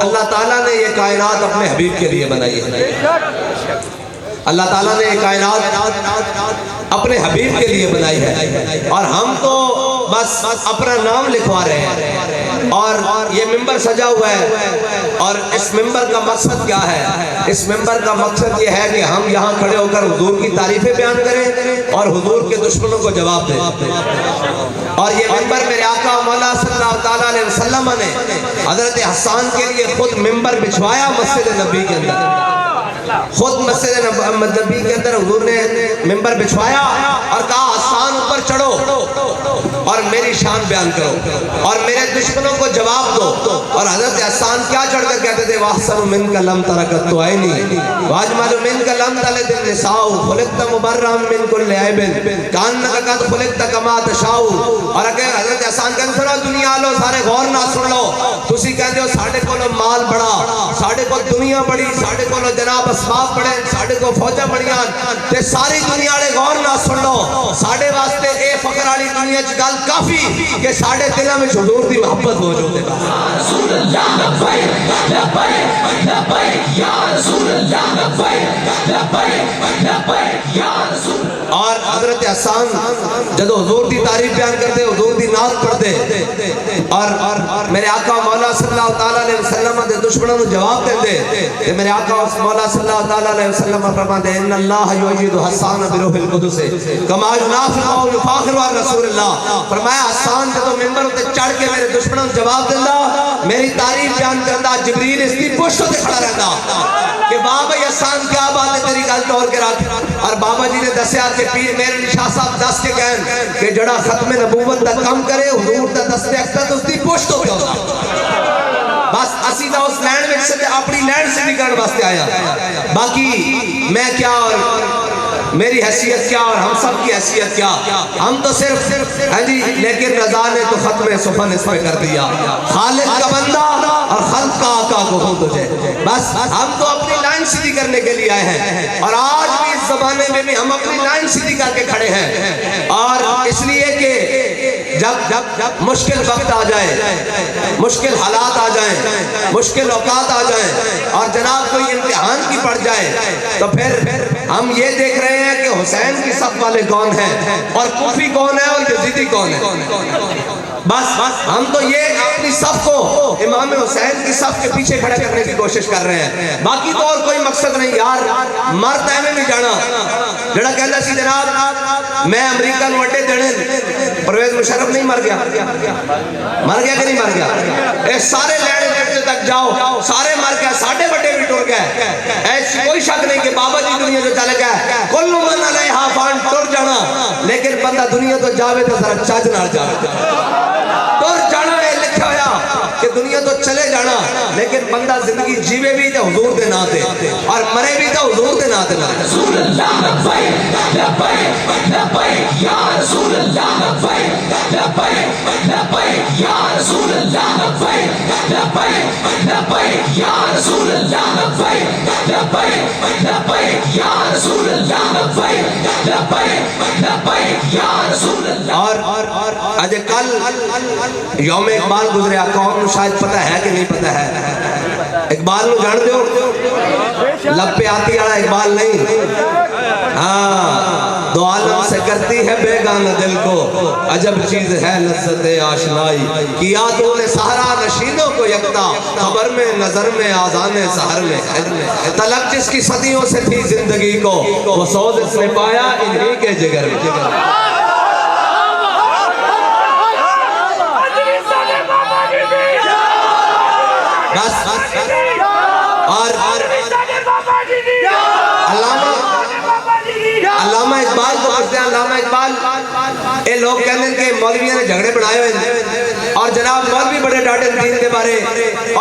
اللہ تعالیٰ نے یہ کائنات اپنے حبیب کے لیے بنائی ہے۔ اللہ تعالیٰ نے یہ کائنات اپنے حبیب کے لیے بنائی ہے، اور ہم تو بس اپنا نام لکھوا رہے ہیں۔ اور یہ ممبر سجا ہوا ہے، اور اس ممبر کا مقصد کیا ہے؟ اس ممبر کا مقصد یہ ہے کہ ہم یہاں کھڑے ہو کر حضور کی تعریفیں بیان کریں اور حضور کے دشمنوں کو جواب دیں۔ اور یہ ممبر میرے آقا مولا صلی اللہ تعالیٰ علیہ وسلم نے حضرت حسان کے لیے خود ممبر بچھوایا مسجد نبی کے اندر۔ خود مسجد نبی کے اندر حضور نے ممبر بچھوایا اور کہا حسان اوپر چڑھو اور میری شان بیان کرو اور میرے دشمنوں کو جواب دو۔ اور حضرت حسان کیا چڑھ کر کہتے تھے؟ وَأَحْسَنُ مِنْكَ لَمْ تَرَكَتْ عَيْنِي وَأَجْمَلُ مِنْكَ لَمْ تَلِدِ النِّسَاءُ خُلِقْتَ مُبَرًّا مِنْ كُلِّ عَيْبٍ كَأَنَّكَ قَدْ خُلِقْتَ كَمَا تَشَاءُ۔ اور اگر حضرت حسان کہتے سنو دنیا والو سارے غور نہ سن لو، تسی کہتے ہو ساڑھے کولو مال بڑا، ساڑھے کو دنیا بڑی، ساڑھے کولو جناب اسباب بڑے، ساڑھے کو فوجہ بڑیاں، تے ساری دنیا والے غور نہ سن لو، ساڑھے واسطے اے فقر والی دنیا چ گل کافی کہ ساڑھے دلوں میں حضور دی محبت موجود ہے۔ رسول اللہ لبیک لبیک لبیک یا رسول اللہ لبیک لبیک لبیک یا رسول اللہ۔ اور حضرت حسان جدو حضور دی تعریف بیان کرتے، حضور دی نعت پڑھتے، اور میرے آقا مولا صلی اللہ تعالیٰ علیہ وسلم دے دشمنوں جواب دیندے، کہ میرے آقا مولا صلی اللہ تعالیٰ علیہ وسلم فرماتے ہیں ان اللہ یؤید حسان بروح القدس کما ینافق و یفاخر رسول اللہ۔ فرمایا حسان جدو ممبر تے چڑھ کے میرے دشمنوں جواب دیندا، میری تعریف بیان کردا، جبریل اس کی پشت تے کھڑا رہندا کہ بابا حسان کیا بات ہے تیری گل توڑ کے رکھ۔ اور بابا جی نے دسیا کہ پیر میرے شاہ صاحب دس کے کہن کہ جڑا ختم نبوت دا کم کرے حضور دا دستے اکتر اس دی پشت ہو گیا۔ بس اسی دا اس لینڈ میں سے اپنی لینڈ سے بھی کرنے واسطے آیا، باقی میں کیا اور میری حیثیت کیا اور ہم سب کی حیثیت کیا، ہم تو صرف جی، لیکن رضا نے تو ختم سفن اس میں کر دیا، خالق کا بندہ اور خلق کا آقا کو ہوں تجھے۔ بس ہم تو اپنی لائن سیدھی کرنے کے لیے آئے ہیں، اور آج بھی اس زمانے میں بھی ہم اپنی لائن سیدھی کر کے کھڑے ہیں۔ اور اس لیے کہ جب مشکل وقت آ جائے، مشکل حالات آ جائیں، مشکل اوقات آ جائیں، اور جناب کوئی امتحان کی پڑ جائے، تو پھر ہم یہ دیکھ رہے ہیں کہ حسین کی صف والے کون ہیں اور کوفی کون ہے اور یزیدی کون ہے۔ بس ہم تو یہ اپنی صف کو امام حسین کی صف کے پیچھے کھڑے کرنے کی کوشش کر رہے ہیں، باقی تو اور کوئی مقصد نہیں۔ یار مرد ایویں نہیں جانا جڑا کہتا سی جناب میں امریکہ نو اڈے دینے، پرویز مشرف نہیں مر گیا، مر گیا کہ نہیں مر گیا؟ اے سارے لینے دیکھتے تک جاؤ، سارے مر گیا، ساڑھے بڑے بھی ٹر گئے، ایسی کوئی شک نہیں کہ بابا جی دنیا جو چلے گئے، کل من علیہا فان ٹر جانا، لیکن بندہ دنیا تو جاوے تو ذرا چاج نال جاوے، ٹر جانا ہے لکھا ہویا کہ دنیا تو چلے جانا، لیکن بندہ زندگی جیوے بھی تو حضور دے ناتے اور مرے بھی تو حضور دے ناتے۔ رسول اللہ لبیک لبیک لبیک یا رسول اللہ لبیک لبیک لبیک یا رسول اللہ لبیک لبیک لبیک یا رسول اللہ لبیک لبیک لبیک یا رسول اللہ لبیک لبیک لبیک یا رسول اللہ۔ اور آج کل یوم اقبال گزریا، قوم نو شاید پتہ ہے کہ نہیں پتہ ہے؟ اقبال نو جان دیو، لب پہ آتی والا اقبال نہیں، ہاں دو عالم سے کرتی ہے بیگانہ دل کو، عجب چیز ہے لذت آشنائی، کیا تو نے سہرا نشینوں کو یکتا، خبر میں نظر میں آذان سحر میں، طلب جس کی صدیوں سے تھی زندگی کو، وہ سوز اس نے پایا انہی کے جگر میں۔ اور علامہ اقبال کو پوچھتے ہیں، علامہ اقبال اے لوگ کہتے ہیں کہ مولویوں نے جھگڑے بنائے ہوئے، اور جناب مولوی بڑے ڈاٹے دین کے بارے،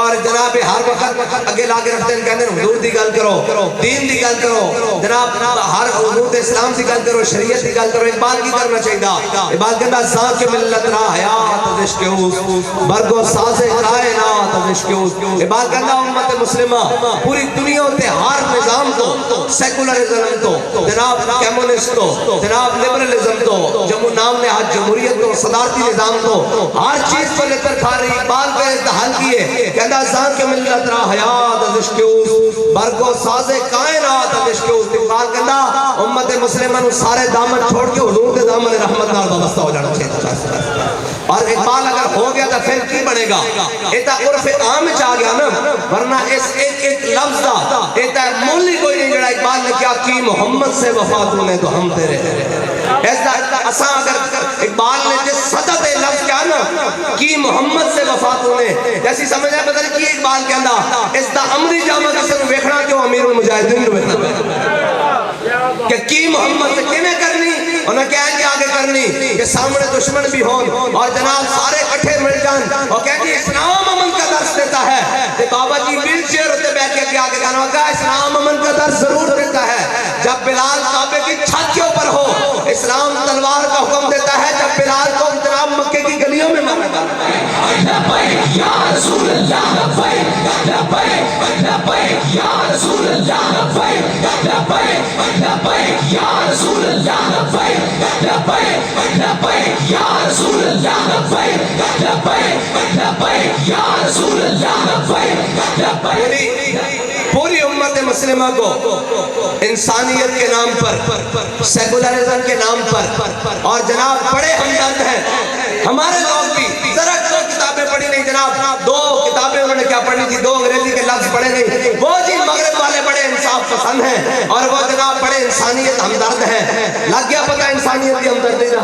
اور جناب ہر وقت اگے لا کے رکھتے ہیں، کہتے ہیں حضور دی گل کرو، دین دی گل کرو، جناب ہر حضور اسلام دی گل کرو، شریعت دی گل کرو۔ اقبال کی کرنا چاہیے؟ اقبال کہتا ہے ذاک ملت را حیات از عشق اوست، برگ و ساز کائنات از عشق اوست۔ اقبال کہتا ہے امت مسلمہ پوری دنیا تے ہر نظام تو، سیکولرزم تو، جناب کمیونسٹ تو، جناب لبرلزم تو، جو نام نے آج جمہوریت کو صدارتی نظام کو ہر چیز کو لے کر کھا رہی اقبال کو حل کیے کہتا زان کے ملت را حیات از عشقیوس برگو ساز کائنات از عشقیوس اقبال کہتا امت مسلمہ نو سارے دامن چھوڑ کے حضور دے دامن رحمت نال وابستہ ہو جانا چاہیے اور اقبال اگر ہو گیا تو پھر کی بنے گا ایتا عرف عام چاہ گیا نا ورنہ اس ایک لفظ دا ایتا مولی کوئی نہیں جڑا اقبال نے کیا کی محمد سے وفا نے تو ہم تیرے ایسا اساں اگر اقبال نے جس صدت لفظ کیا نا کی محمد سے وفا نے جیسی سمجھ ہے بدل کی اقبال کہندا اس دا عملی جامع کسے نو ویکھنا کیوں امیر المجاہدین نو ویکھنا کہ کی محمد سے کیویں کرنی انہیں کہیں گے آگے کرنی کہ سامنے دشمن بھی ہون اور جناب سارے کٹھے مل جان اور کہیں گے اسلام امن کا درس دیتا ہے کہ بابا جی ویل چیئر ہوتے بیٹھ کے آگے کہنا ہوگا اسلام امن کا درس ضرور دیتا ہے جب بلال کعبے کی چھت کے اوپر ہو اسلام تلوار کا حکم دیتا ہے جب بلال کو جناب مکے کی گلیوں میں مارا جاتا ہے لبیک یا رسول اللہ لبیک لبیک لبیک یا رسول اللہ لبیک لبیک لبیک یا رسول اللہ لبیک لبیک لبیک یا رسول اللہ لبیک لبیک لبیک یا رسول اللہ لبیک لبیک پوری امت مسلمہ کو انسانیت کے نام پر سیکولرزم کے نام پر اور جناب بڑے ہمدرد ہیں ہمارے لوگ بھی ذرا دو کتابیں پڑھی نہیں جناب دو کتابیں انہوں نے کیا پڑھی تھی دو انگریزی کے لفظ پڑھے نہیں وہ جی مغرب والے بڑے انصاف پسند ہیں اور وہ جناب بڑے انسانیت ہمدرد ہیں لگ گیا پتہ انسانیت کی ہمدردی دا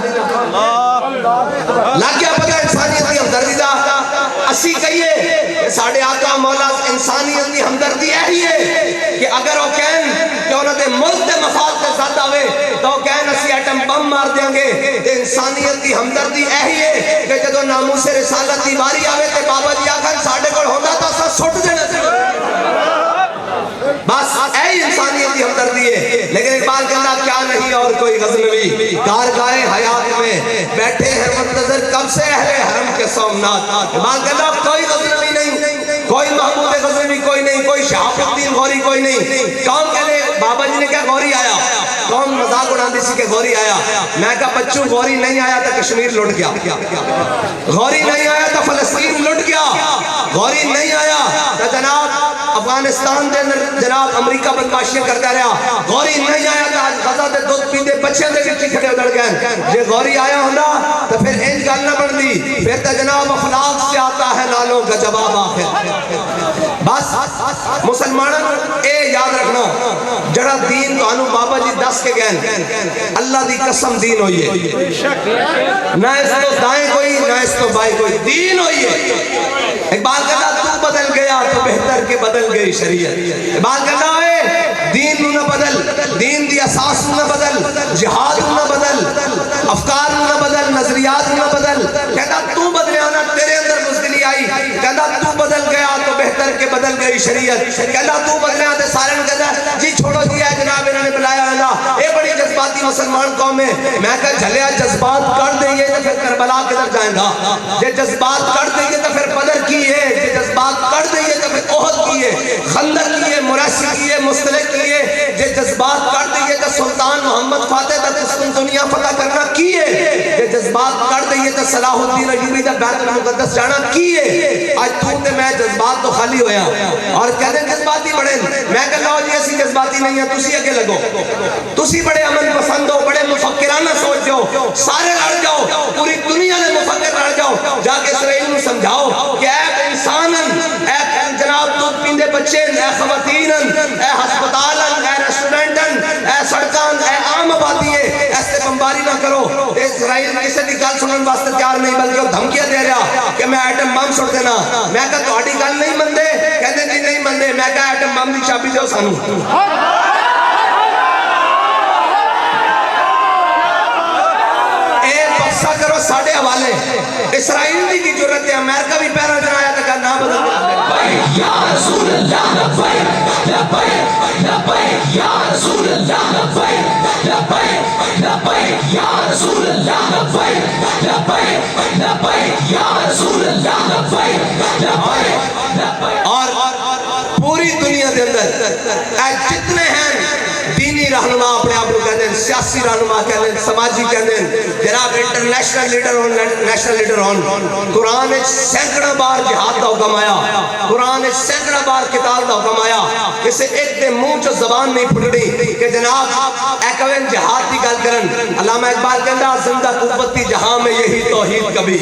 لگ گیا پتہ انسانیت کی ہمدردی دا اسی کہیے ساڑھے آقا مولا انسانیت کی ہمدردی یہی ہے کہ اگر وہ کہیں کہ انہوں نے ملک دے مفاد کے ساتھ آوے تو وہ کہیں اسی ایٹم بم مار دیں گے کہ انسانیت کی ہمدردی یہی ہے کہ جدو ناموس رسالت دی باری آوے تے بابا جی آخر ساڑھے کو ہوتا تو سا سٹ دینا چاہیے بس اے انسانیت کی ہمدردی ہے لیکن اقبال کہنا کیا نہیں اور کوئی غزنوی کارگاہ حیات میں بیٹھے ہیں منتظر کب سے اہل حرم کے سومنات اقبال کہنا کوئی غزنوی نہیں کوئی محمود غزنوی کوئی نہیں کوئی شہاب الدین غوری کوئی نہیں کون کہنے بابا جی نے کیا غوری آیا کون مذاق اڑاندی سی کہ غوری آیا میں کہا بچوں غوری نہیں آیا تو کشمیر لٹ گیا غوری نہیں آیا تو فلسطین لٹ گیا غوری نہیں آیا تو جناب افغانستان دے جناب امریکہ بدماشیاں کرتا رہا غوری نہیں آیا تو آج غزہ دے دودھ پیندے بچے دے وچ کھڑے ادڑ گئے جے غوری آیا ہوندا تو پھر انج گل نہ بندی پھر تو جناب اخلاق سے آتا ہے نالوں کا جواب آخر بس مسلمانوں اے یاد رکھنا جڑا دین تو انو بابا جی دس کے گئے اللہ دی قسم دین ہوئی ہے نہ اس تو دائیں کوئی نہ اس تو بائیں کوئی دین ہوئی ہے اقبال کہتا تو بدل گیا تو بہتر کے بدل گئی شریعت اقبال کہتا ہے دین نہ بدل دین دی اساس نہ بدل جہاد نہ بدل افکار نہ بدل نظریات نہ بدل کہتا تو بدلیانا تیرے اندر بزدلی آئی کہتا تو بدل گیا تو بہتر کے بدل گئی شریعت کہتا تو بدلیانا تے سارے نے کہتا جی چھوڑو جی ہے جناب انہوں نے بلایا ہے اے بڑی جذباتی مسلمان قوم ہے میں کہا جھلیا جذبات کر دیں گے تو پھر کربلا کدھر جائیں گا جے جذبات کر دیں گے تو پھر بدر کی ہے جے جذبات کر دیں گے تو پھر احد کی ہے خندق کی ہے مرسی کی ہے مستلق کی ہے جے جذبات کر دیں گے تو سلطان محمد فاتح تا تسکن دنیا فتح کرنا کی ہے جے جذبات کر دیں گے تو صلاح الدین ایوبی دا بیت المقدس جانا کی ہے آج تو تے میں جذبات تو خالی ہویا اور کہہ دیں جذباتی بڑے میں کہہ لاؤ جی ایسی جذباتی نہیں ہے تسی اگے لگو تسی بڑے امن پسند ہو بڑے مفکرانہ سوچ جاؤ سارے لڑ جاؤ پوری دنیا نے مفکر لڑ جاؤ جا کے اسرائیل میں سمجھاؤ کہ اے انسانن اے جناب دودھ پیندے بچے اے خواتینن اے ہسپتالن اے ریسٹورنٹن اے سڑکان اے عام آبادی ہے ایسے بمباری نہ کرو اسرائیل کسی دی گل سنن واسطے تیار نہیں بلکہ وہ دھمکیاں دے رہا کہ میں ایٹم بم چھوڑ دینا میں کہا تہاڈی گل نہیں مندے کہندے جی نہیں مندے میں کہا ایٹم بم دی چابی دیو سانو کرو ساڑھے حوالے اسرائیل دی کی جرت ہے امریکہ بھی پیرا جنایا تکا نہ بدل یا رسول اللہ لبیک لبیک لبیک یا رسول اللہ لبیک لبیک لبیک یا رسول اللہ لبیک لبیک لبیک یا رسول اللہ لبیک لبیک اور پوری دنیا دے اندر جتنے ہیں دینی رہنما اپنے آپ کو کہتے ہیں سیاسی رہنما کہتے ہیں سماجی کہتے ہیں جناب انٹرنیشنل لیڈر ہون نیشنل لیڈر ہون قرآن سینکڑا بار جہاد دا حکم آیا قرآن سینکڑا بار قتال دا حکم آیا کسے ایک دے منہ چو زبان نہیں پھٹڑی کہ جناب ایکوین جہاد دی گل کرن علامہ اقبال کہندا زندہ قوت تھی جہاں میں یہی توحید کبھی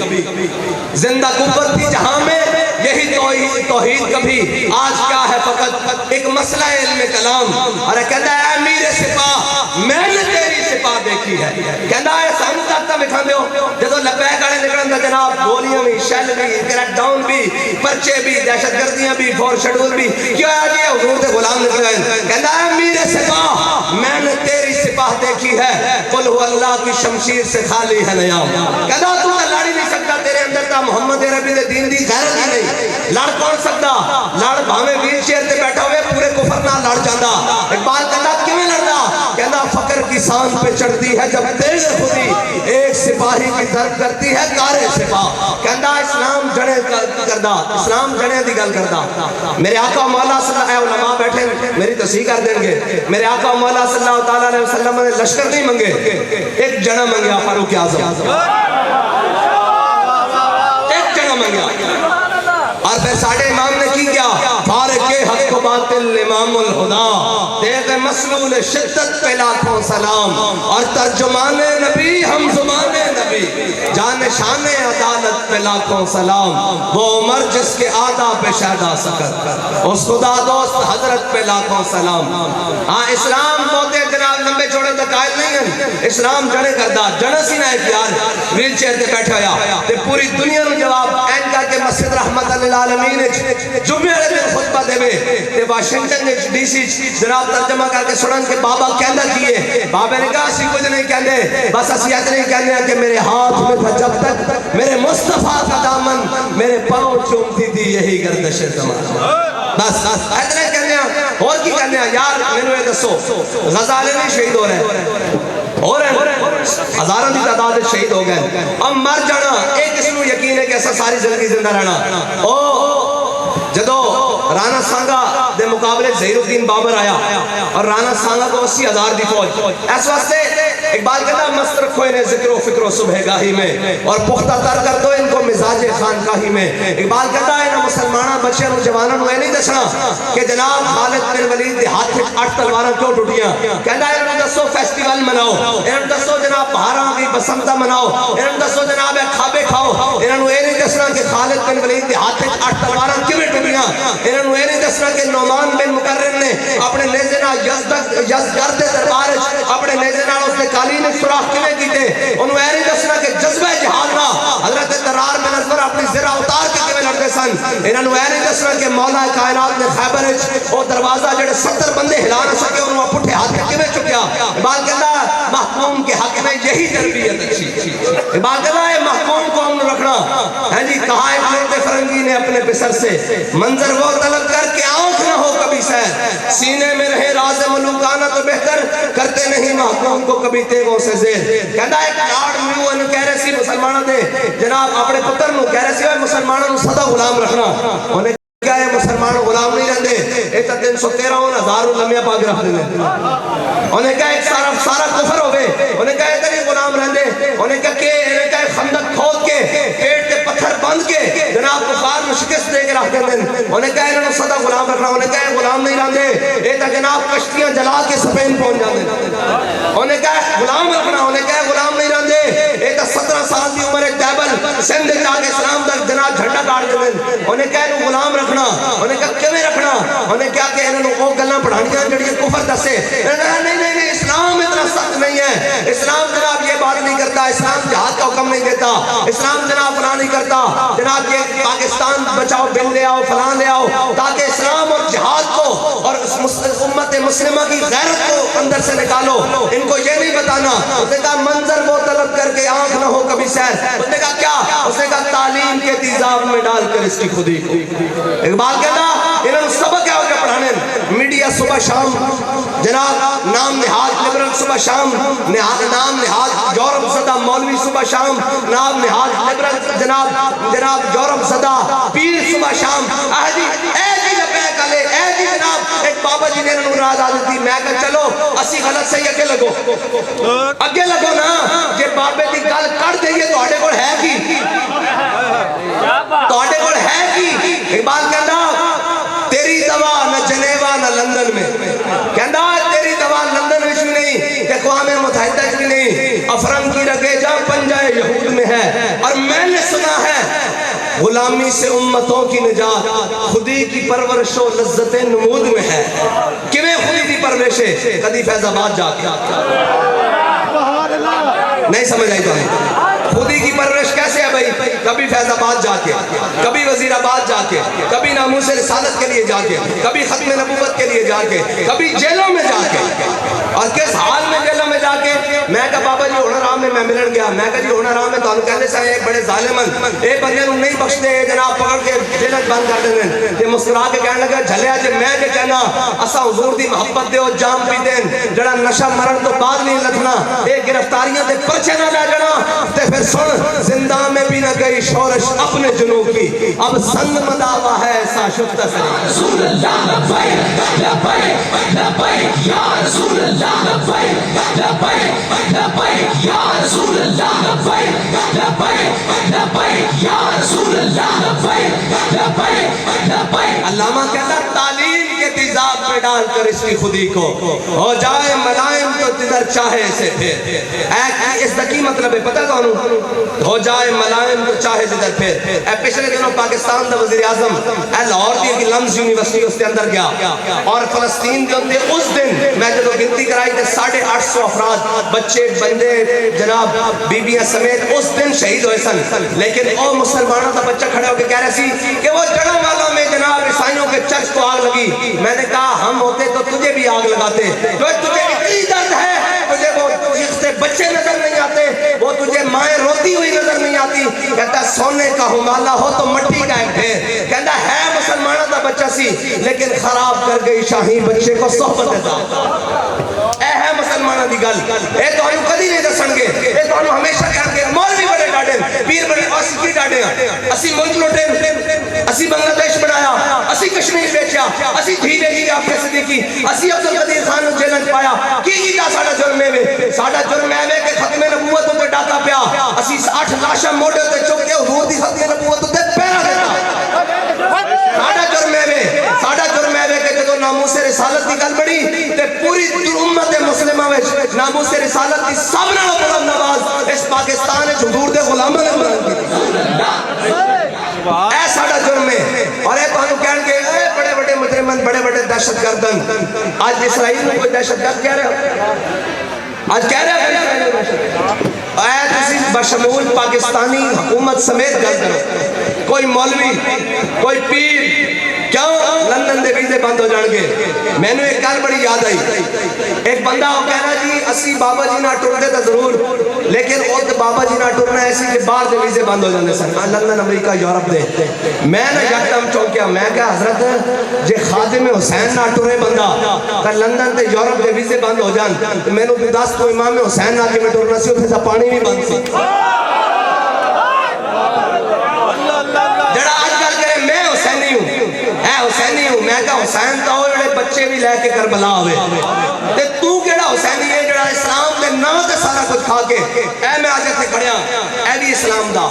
زندہ قوت تھی جہاں میں یہی توحید کبھی آج کیا ہے فقط ایک مسئلہ علم کلام اور کہتا ہے امیر سپاہ میں نے تیری سپاہ دیکھی ہے کہتا ہے سانو طاقتہ بکھان دیو جدو لپے گاڑے نکلن دا جناب گولیاں بھی شیل بھی کریک ڈاؤن بھی پرچے بھی دہشت گردیاں بھی فور شیڈول بھی کیا ہے جی حضور دے غلام نکل گئے کہتا ہے امیر سپاہ میں نے تیری سپاہ دیکھی ہے قل ہو اللہ کی شمشیر سے خالی ہے نیام کہتا تو لڑ نہیں سکتا تیرے اندر تا محمد عربی دے دین دی غیرت ہی نہیں لڑ کون سکتا لڑ بھاویں ویل چیئر تے بیٹھا ہوئے پورے کفر نہ لڑ جاندا اقبال کہتا کیویں لڑدا کہتا فقر کی سان پہ چڑھتی ہے جب تیز خودی ایک سپاہی کی درد کرتی ہے کارے سپاہ کہتا اسلام جڑے کردا اسلام جڑے دی گل کردا میرے آقا مولا صلی اللہ علیہ علماء بیٹھے میری تصحیح کر دیں گے میرے آقا مولا صلی اللہ تعالی علیہ وسلم نے لشکر نہیں منگے ایک جنا منگیا فاروق اعظم اور پھر ساڑھے امام نے کی کیا فارق کے حق و باطل امام الہدا دیکھ مسلول شدت پہ لاکھوں سلام اور ترجمان نبی ہم زبان نبی جان شان عدالت پہ لاکھوں سلام وہ عمر جس کے آدھا پہ شہدہ سکت اس خدا دوست حضرت پہ لاکھوں سلام ہاں اسلام بہتے جناب لمبے چھوڑے دقائل نہیں ہیں اسلام جڑے کردہ جڑا سی نہ اختیار ویل چیئر تے بیٹھا ہویا تے پوری دنیا میں جواب این کر کے مسجد رحمت للعالمین جمعے والے دن خطبہ دے بے تے واشنگٹن ڈی سی جناب ترجمہ کر کے سنن کے بابا کہندہ کیے بابا نے کہا اسی کچھ نہیں کہندے بس اسیت نہیں کہندے کہ میرے ہاتھ میں تھا جب تک میرے مصطفیٰ کا دامن میرے پاؤں چومتی تھی یہی گردش زمان بس اتنے کہندے ہیں اور کی کہندے ہیں یار میں نے دسو غزالے نہیں شہید ہو رہے اور ہزاروں کی تعداد شہید ہو گئے اب مر جانا ایک اس کو یقین ہے کہ ایسا ساری زندگی زندہ رہنا جدو رانا سانگا دے مقابلے ظہیر الدین بابر آیا اور رانا سانگا کو 80,000 دی فوج اس واسطے اقبال کہتا مست رکھو انہیں ذکر و فکر و صبح گاہی میں اور پختہ تر کر دو ان کو مزاج خانقاہی میں اقبال کہتا ہے انہیں مسلمانہ بچے نو جوانوں اے نہیں دسنا کہ جناب خالد بن ولید دے ہاتھ میں 8 تلواراں کیوں ٹوٹیاں کہتا ہے انہوں دسو فیسٹیول مناؤ انہوں دسو جناب بہاراں کی بسنتہ مناؤ انہوں دسو جناب کھابے کھاؤ انہوں اے نہیں دسنا کہ خالد بن ولید دے ہاتھ میں 8 تلواراں کیوں ٹوٹیاں انہوں اے نہیں دسنا کہ نعمان بن مقرن نے اپنے نیزے نال یزدگرد دربار اپنے نیزے نال اس نے قالین سوراخ کیویں کیتے انہوں اے نہیں دسنا کہ جذبہ جہاد نہ حضرت درار بن ازور اپنی زرہ اتار کے کیویں لڑتے سن انہوں اے نہیں دسنا کہ مولا کائنات نے خیبر او دروازہ جڑے 70 بندے ہلا نہ سکے انہوں پٹھے ہاتھ میں کیویں چکیا اقبال کہتا ہے محکوم کے حق میں یہی تربیت اچھی اقبال کہتا ہے محکوم کو ہم رکھنا ہے جی کہا ایک لوٹے فرنگی نے اپنے پسر سے منظر وہ طلب کر کے آنکھ نہ ہو کبھی سیر سینے میں رہے راز ملوکانہ تو بہتر کرتے نہیں محکوم کو کبھی تیغوں سے زیر کہتا ہے کارڈ میو انہوں کہہ رہے سی مسلمانوں دے جناب اپنے پتر نو کہہ رہے سی مسلمانوں سدا غلام رکھنا انہیں کیا ہے مسلمان غلام نہیں رہتے ایک تا 313,000 لمیہ پاک رکھ دیں انہیں کہا ایک سارا کفر ہوئے انہیں کہا ایک نہیں غلام رہندے انہیں کہا خندق کھود کے پیٹ کے پتھر بند کے جناب کفار میں شکست دے کے رکھ دیں انہیں کہا انہوں سدا غلام رکھنا انہیں کہا غلام نہیں رہندے ایک تا جناب کشتیاں جلا کے سپین پہنچ جاندے انہیں کہا غلام رکھنا انہیں کہا غلام نہیں رہندے ایک تا 17 سال دی عمر ایک ٹیبل سندھ جا کے اسلام تک جناب جھنڈا کاٹ دیں انہیں کہا غلام رکھنا انہیں کہا کیویں رکھنا انہیں کیا کہ انہوں کو گلاں پڑھانیاں جڑی کفر دسے نہیں اسلام اتنا سخت نہیں ہے اسلام جناب یہ بات نہیں کرتا اسلام جہاد کا حکم نہیں دیتا اسلام جناب فلاں نہیں کرتا جناب یہ پاکستان بچاؤ بل لے آؤ فلاں لے آؤ تاکہ اسلام اور جہاد کو اور امت مسلمہ کی غیرت کو اندر سے نکالو ان کو یہ نہیں بتانا اس نے کہا منظر وہ طلب کر کے آنکھ نہ ہو کبھی سیر اس نے کہا کیا اس نے کہا تعلیم کے تیزاب میں ڈال کر اس کی خودی کو اقبال کہتا انہوں نے سبق کیا ہوگا پڑھانے میڈیا صبح شام جناب نام نہاد لبرل صبح شام نام نہاد یورپ زدہ مولوی صبح شام نام نہاد لبرل جناب یورپ زدہ پیر صبح شام اے جی لبیک علی اے جی جناب ایک بابا جی نے راز آ دیتی میں کہا چلو اسی غلط صحیح اگے لگو نا کہ بابے دی گل کر دئیے تو آٹے کو ہے کی اقبال کہنا تیری دوا نہ جنیوا نہ لندن میں کہنا تیری دوا لندن میں بھی نہیں اقوام متحدہ بھی نہیں افرنگ کی رگے جا پنجائے یہود میں ہے اور میں نے سنا ہے غلامی سے امتوں کی نجات خودی کی پرورش و لذت نمود میں ہے کیویں خودی کی پرورش ہے کدی فیض آباد جا کے نہیں سمجھ آئی تو خودی کی پرورش کیسے ہے بھائی کبھی فیض آباد جا کے کبھی وزیر آباد جا کے کبھی ناموس رسالت کے لیے جا کے کبھی ختم نبوت کے لیے جا کے کبھی جیلوں میں جا کے اور کس حال میں جیلوں میں جا کے میں کہا بابا جی ہونا رام میں ملن گیا میں کہا جی ہونا رام میں تو انہوں کہنے سے ایک بڑے ظالمن ایک بندے انہوں نہیں بخشتے جناب پکڑ کے جیلت بند کر دینے یہ مسکرا کے کہنے لگا جھلیا جی میں جی کہنا اسا حضور دی محبت دے ہو جام پی دین جڑا نشہ مرن تو بعد نہیں لکھنا ایک گرفتاریاں دے پرچے نہ لے جنا تے پھر سن زندہ میں بھی نہ گئی شورش اپنے جنوب کی اب سنگ مداوا ہے ایسا شفتہ سری رسول اللہ لبیک لبیک لبیک یا رسول اللہ لبیک لبیک لبیک یا رسول اللہ لبیک لبیک لبیک یا رسول اللہ لبیک لبیک لبیک علامہ کہتا تعلیم کے تیزاب میں ڈال کر اس کی خودی کو ہو جائے ملائم تو جدھر چاہے اسے پھر اس دکی مطلب ہے پتہ کونوں ہو جائے ملائم تو چاہے جدھر پھر پچھلے دنوں پاکستان دا وزیر اعظم لاہور دی ایک لمز یونیورسٹی اس کے اندر گیا اور فلسطین کے اندر اس دن میں جب گنتی کرائی تھے 850 افراد بچے بندے جناب بیبیاں سمیت اس دن شہید ہوئے سن لیکن او مسلمانوں کا بچہ کھڑے ہو کے کہہ رہے سی کہ وہ جڑوں والوں میں جناب عیسائیوں کے چرچ کو آگ لگی میں نے کہا ہم ہوتے تو تجھے بھی آگ لگاتے تجھے اتنی درد ہے تجھے وہ چیختے بچے نظر نہیں آتے وہ تجھے مائیں روتی ہوئی نظر نہیں آتی کہتا سونے کا ہمالا ہو تو مٹی کا ایک ڈھیر کہتا ہے مسلمانوں کا بچہ سی لیکن خراب کر گئی شاہی بچے کو صحبت دیتا اے ہے مسلمانوں دی گل اے تو ہم کدی نہیں دسن گے اے تو ہم ہمیشہ کہن گے مولوی بڑے ڈاڈے پیر بڑے آسکی ڈاڈے اسی ملک لوٹے اسی بنگلہ دیش بنایا اسی کشمیر بیچیا اسی دھی دے گی آپ کے صدیقی اسی عبدالقدیر خان نے جیلن پایا کی گیتا ساڑا جرم ہے ساڑا جرم ہے کہ ختم نبوت تے ڈاکا پیا اسی 8 لاشاں موڑے تے چک کے حضور دی ختم نبوت تے پیرا دیتا ساڑا جرم ہے کہ جدو ناموس رسالت دی گل بڑی تے پوری امت مسلمہ وچ ناموس رسالت دی سب نال بلند آواز اس پاکستان وچ حضور دے غلاماں نے بلند کی اے ساڑا جرم ہے اور اے تو ہم کہن گے بڑے بڑے مجرمن بڑے بڑے دہشت گردن آج اسرائیل میں کوئی دہشت گرد کہہ رہے ہو آج کہہ رہے ہیں اے تسی بشمول پاکستانی حکومت سمیت گل کرو کوئی مولوی کوئی پیر کیوں لندن دے ویزے بند ہو جان گے میں نے ایک گل بڑی یاد آئی ایک بندہ ہو کہنا جی اسی بابا جی نہ ٹر دے تا ضرور لیکن وہ بابا جی نہ ٹرنا ایسی کہ باہر دے ویزے بند ہو جاندے سن لندن امریکہ یورپ دے میں نے یکدم چونکیا میں کہا حضرت جے خادم حسین نہ ٹرے بندہ کہ لندن تے یورپ دے ویزے بند ہو جان میں نے دس تو امام حسین نہ کے میں ٹرنا سی اتنے پانی بھی بند سی جڑا آج کل کرے میں حسینی ہوں اے حسینی ہوں میں کہا حسین تو جڑے بچے بھی لے کے کربلا ہوئے تے تو کیڑا حسینی ہے جڑا اسلام دے نام تے سارا کچھ کھا کے اے میں آج اتنے کھڑیا اے بھی اسلام دا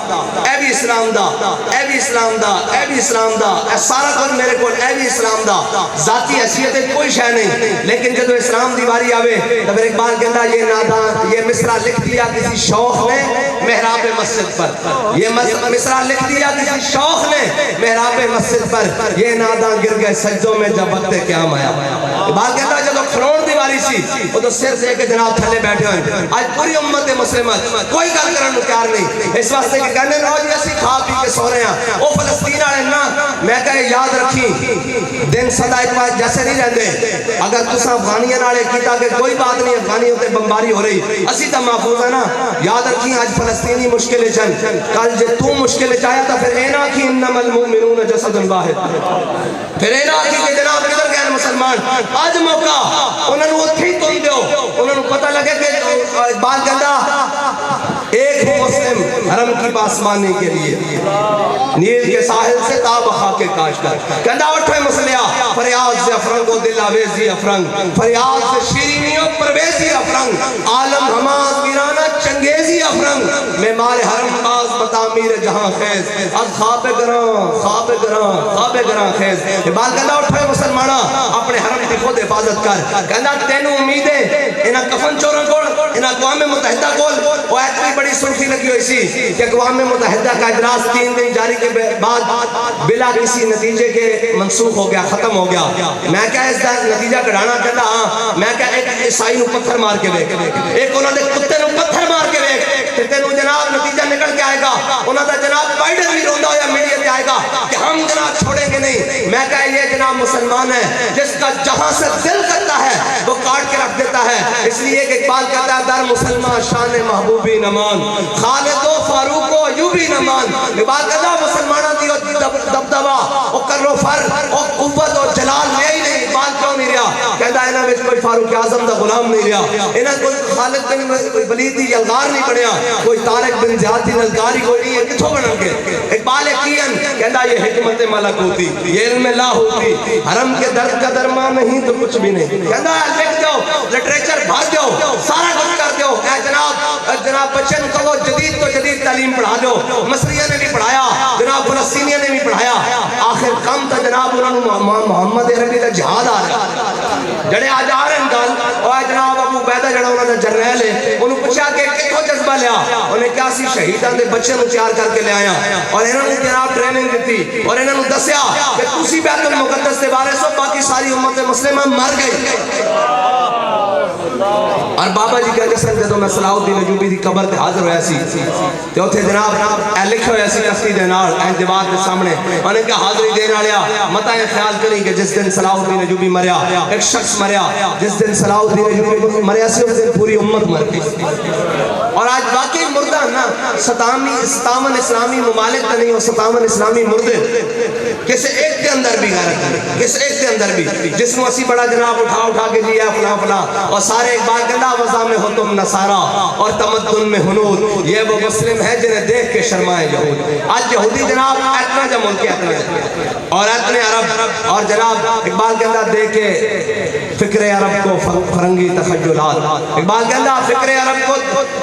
اے بھی اسلام دا اے بھی اسلام دا اے بھی اسلام دا اے سارا کچھ میرے کو اے بھی اسلام دا ذاتی حیثیت کوئی شے نہیں لیکن جب اسلام دی باری آوے تو میرے اقبال کہندا یہ نادان یہ مصرع لکھ دیا کسی شوخ نے محراب مسجد پر یہ مصرع لکھ دیا کسی شوخ نے محراب مسجد پر یہ نادان گر گئے سجدوں میں جب وقت قیام آیا اقبال کہتا جب کھلون دی باری سی وہ تو سر سے کہ جناب تھلے بیٹھے ہوئے آج پوری امت مسلمت کوئی گل کرنے کو تیار نہیں اس واسطے کہ کہنے نو جی اسی کھا پی کے سو رہے ہیں وہ فلسطین والے نا میں کہے یاد رکھی دن سدا ایک بات جیسے نہیں رہتے اگر تسا افغانیاں نالے کیتا کہ کوئی بات نہیں افغانیوں تے بمباری ہو رہی اسی تا محفوظ ہے نا یاد رکھی آج فلسطینی مشکل چن کل جے تو مشکل چاہیا تا پھر اینا کی انما المؤمنون جسد واحد پھر اینا کی کہ جناب ادھر گئے مسلمان آج موقع انہوں نے اتھی تم دیو انہوں نے پتہ لگے کہ اقبال کہتا ایک ہو مسلم حرم کی پاسمانی کے لیے نیل کے ساحل سے تاب خاک کاش کر کہتا اٹھے مسلیہ فریاد سے افرنگ و دل آویزی افرنگ فریاد سے شیرینی و پرویزی افرنگ عالم ہماز ویرانہ چنگیزی افرنگ معمار حرم باز بتعمیر جہاں خیز از خواب گراں خیز بال کہندہ اٹھے مسلمانہ اپنے حرم کی خود حفاظت کر کہندہ تینوں امید ہے انہاں کفن چوروں کو انہاں اقوام متحدہ کو وہ اتنی بڑی سرخی لگی ہوئی سی کہ اقوام متحدہ کا اجلاس 3 دن جاری کے بعد بلا کسی نتیجے کے منسوخ ہو گیا ختم ہو گیا میں کیا اس دا نتیجہ کڑھانا کہتا ہاں میں کیا ایک عیسائی نو پتھر مار کے بیک ایک انہوں نے کتے نو پتھر مار کے بیک کتے نو جناب نتیجہ نکل کے آئے گا انہوں نے جناب بائیڈن بھی روندہ ہویا میڈیا تے آئے گا کہ ہم جناب چھوڑیں گے نہیں میں کہا یہ جناب مسلمان ہے جس کا جہاں سے دل کرتا ہے وہ کاٹ کے رکھ دیتا ہے اس لیے کہ اقبال کہتا ہے در مسلمان شان محبوبی نمان خالد و فاروق و ایوبی نمان اقبال کہتا ہے مسلمانہ دیو دبدبا او کر لو فر او قوت و جلال لے ہی نہیں اقبال کیوں نہیں رہا کہتا ہے انہاں میں کوئی فاروق اعظم دا غلام نہیں رہا انہاں کوئی خالد بن ولید دی یلغار نہیں بنیا کوئی طارق بن زیاد دی یلغاری کوئی نہیں ہے کتھوں بنن گے اقبال یقین کہتا یہ حکمت ملکوتی یہ علم لاہوتی حرم کے درد کا درمان نہیں تو کچھ بھی نہیں کہتا ہے لکھ دو لٹریچر بھر دو سارا کچھ کر دو اے جناب بچن کو جدید تو جدید تعلیم پڑھا دو مصریہ نے بھی پڑھایا جناب فلسطینیہ نے بھی پڑھایا آخر کم تا جناب انہوں محمد عربی دا جہاد آ رہا جڑے آج آ رہے ہیں گال اور جناب ابو بیدہ جڑا انہوں نے جرنیل ہے انہوں پوچھا کہ کتھو جذبہ لیا انہیں کیا سی شہیدان دے بچے نو تیار کر کے لے آیا اور انہوں نے جناب ٹریننگ دیتی اور انہوں نے دسیا کہ تسی بیت المقدس دے بارے سو باقی ساری امت مسلمہ مر گئی اور بابا جی کہتے سن جدو میں صلاح الدین ایوبی دی قبر تے حاضر ہویا سی تے اوتھے جناب اے لکھے ہویا سی تختی دے نال اے دیوار دے سامنے انہیں کہا حاضری دین والیا متا یہ خیال کریں کہ جس دن صلاح الدین ایوبی مریا ایک شخص مریا جس دن صلاح الدین ایوبی مریا سی اس دن پوری امت مر گئی اور آج واقعی مردہ نا 57 اسلامی ممالک تے نہیں ہو 57 اسلامی مردے کسے ایک کے اندر بھی غیرت نہیں کسے ایک کے اندر بھی جس کو اسی بڑا جناب اٹھا کے لیا فلاں فلاں اور سارے ایک بار کہنا وضع میں ہو تم نصارہ اور تمدن میں ہنود یہ وہ مسلم ہے جنہیں دیکھ کے شرمائے یہود آج یہودی جناب اتنا جا ملک ہے اتنا اور اتنے عرب اور جناب اقبال کہنا دیکھ کے فکر عرب کو فرنگی تخیلات اقبال کہنا فکر عرب کو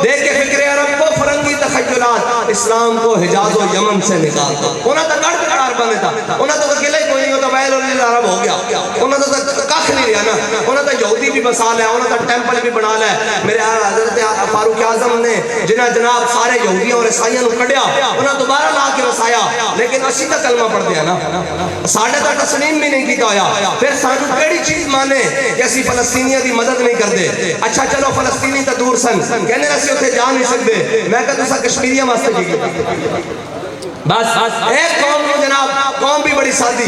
دیکھ کے فکر عرب کو فرنگی تخیلات اسلام کو حجاز و یمن سے نکال دو انہوں نے کڑ قرار بنے تھا انہوں نے تو اکیلے کوئی نہیں ہوتا ویل عرب ہو گیا انہوں نے تو کخ نہیں رہا نا انہوں نے تو یہودی بھی بسا لیا انہوں نے تو ٹیمپل بھی بنا لیا میرے حضرت فاروق اعظم نے جناب سارے یہودیوں اور عیسائیوں کو کڈیا انہوں دوبارہ لا کے وسایا لیکن اسی کا کلمہ پڑھ دیا نا ساڑھے تو تسلیم بھی نہیں کیتا ہویا پھر سانو کیڑی چیز مانے کہ اسی فلسطینیوں دی مدد نہیں کر دے اچھا چلو فلسطینی تا دور سن کہنے رسی اتھے جا نہیں سکتے میں کہا تسا کشمیریہ واسطے کی بس ایک قوم کو جناب قوم بھی بڑی سادی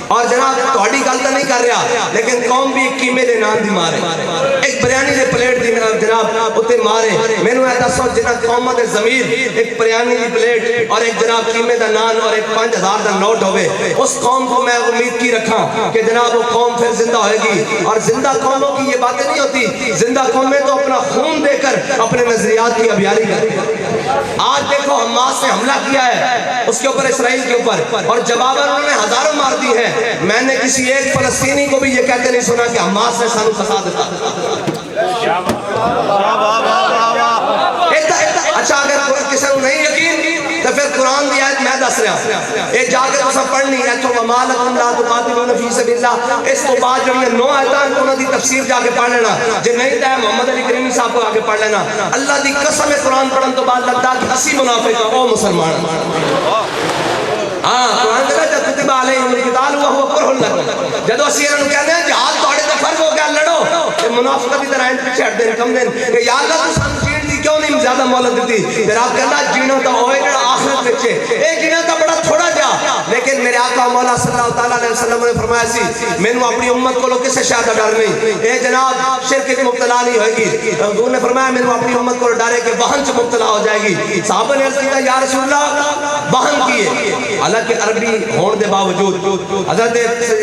اور جناب توڑی گلتا نہیں کر رہا لیکن قوم بھی ایک قیمے دے نام دی مارے ایک بریانی دے پلیٹ دی جناب اتے مارے میں نے ایسا سوچ جناب قومت ضمیر ایک بریانی دی پلیٹ اور ایک جناب قیمے دا نان اور ایک 5000 دا نوٹ ہوئے اس قوم کو میں امید کی رکھا کہ جناب وہ قوم پھر زندہ ہوئے گی اور زندہ قوموں کی یہ باتیں نہیں ہوتی زندہ قومیں تو اپنا خون دے کر اپنے نظریات کی ابیاری کرتی آج دیکھو حماس نے حملہ کیا ہے اس کے اوپر اسرائیل کے اوپر اور جواب انہوں نے ہزاروں مار دی ہے میں نے کسی ایک فلسطینی کو بھی یہ کہتے نہیں سنا کہ حماس نے سانو پھنسا دیتا اچھا اگر کسی کو نہیں یقین تو پھر قرآن دی آیت میں دس رہا اے جا کے تو سب پڑھنی ہے تو وَمَالَكُمْ لَا تُقَاتِلُونَ فِي سَبِيلِ اللَّهِ اس تو بعد جو میں 9 آیتاں انہوں دی تفسیر جا کے پڑھ لینا جو نہیں تھا محمد علی کریمی صاحب کو آگے پڑھ لینا اللہ دی قسم قرآن پڑھن تو بعد لگتا کہ اسی منافق او مسلمان قرآن کہتا ہے کتب علیہم القتال وہو کرہ لکم جدو اسی انہوں کہتے ہیں جہاد توڑے تے فرض ہو گیا لڑو منافقہ دی طرح ان پیچھے ہٹ دیں کم دیں کہ یا اللہ تو سان جین دی کیوں نہیں زیادہ مولت دیتی پھر آپ کہنا جینا تا ہوئے جڑا آخرت بچے اے جینا تا بڑا تھوڑا جا لیکن میرے آقا مولا صلی اللہ علیہ وسلم نے فرمایا سی میں نے اپنی امت کو لوگ کسے شاہدہ ڈر نہیں اے جناب شرک کی مبتلا نہیں ہوئے گی حضور نے فرمایا میں نے اپنی امت کو ڈارے کہ وہن سے مبتلا ہو جائے گی صحابہ نے عرض کیا یا رسول اللہ وہن کیے حالانکہ عربی ہون دے باوجود حضرت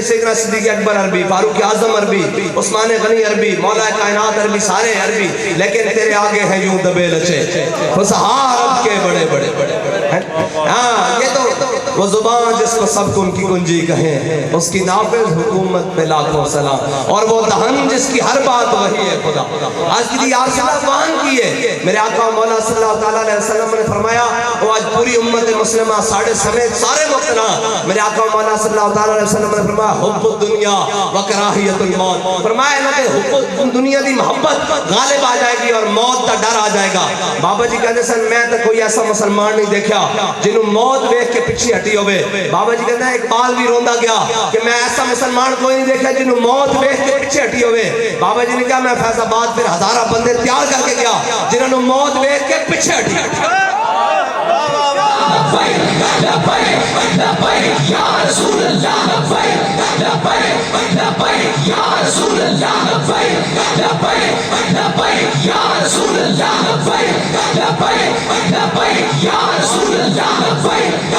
سیدنا صدیق اکبر عربی فاروق اعظم عربی عثمان غنی عربی مولا کائنات عربی سارے عربی لیکن تیرے آگے ہیں یوں دبے لچے فصحاء عرب کے بڑے بڑے ہاں یہ تو وہ زبان جس کو سب کو ان کی کنجی کہیں، اس کی نافذ حکومت پہ لاکھوں سلام، اور وہ دہن جس کی ہر بات وہی ہے خدا۔ آج کی یاسلہ وہاں کی ہے، میرے آقا مولا صلی اللہ تعالیٰ علیہ وسلم نے فرمایا، وہ آج پوری امت مسلمہ ساڑھے سمیت سارے مقتنا، میرے آقا مولا صلی اللہ تعالیٰ علیہ وسلم نے فرمایا حب الدنیا و کراہیت الموت، فرمایا نہ کہ حب دنیا دی محبت غالب آ جائے گی اور موت کا ڈر آ جائے گا۔ بابا جی کہتے سن میں تو کوئی ایسا مسلمان نہیں دیکھا جنہوں موت دیکھ کے پیچھے ہٹی ہوئے۔ بابا جی کہتے ہیں اقبال بھی روندا گیا کہ میں ایسا مسلمان کوئی نہیں دیکھا جنہوں موت دیکھ کے پیچھے ہٹی ہوئے۔ بابا جی نے کہا میں فیض آباد پھر ہزارہ بندے تیار کر کے گیا جنہوں موت دیکھ کے پیچھے ہٹی۔ لبیک لبیک لبیک یا رسول اللہ، لبیک لبیک لبیک یا رسول اللہ، لبیک لبیک لبیک یا رسول اللہ، لبیک لبیک لبیک یا رسول اللہ، لبیک۔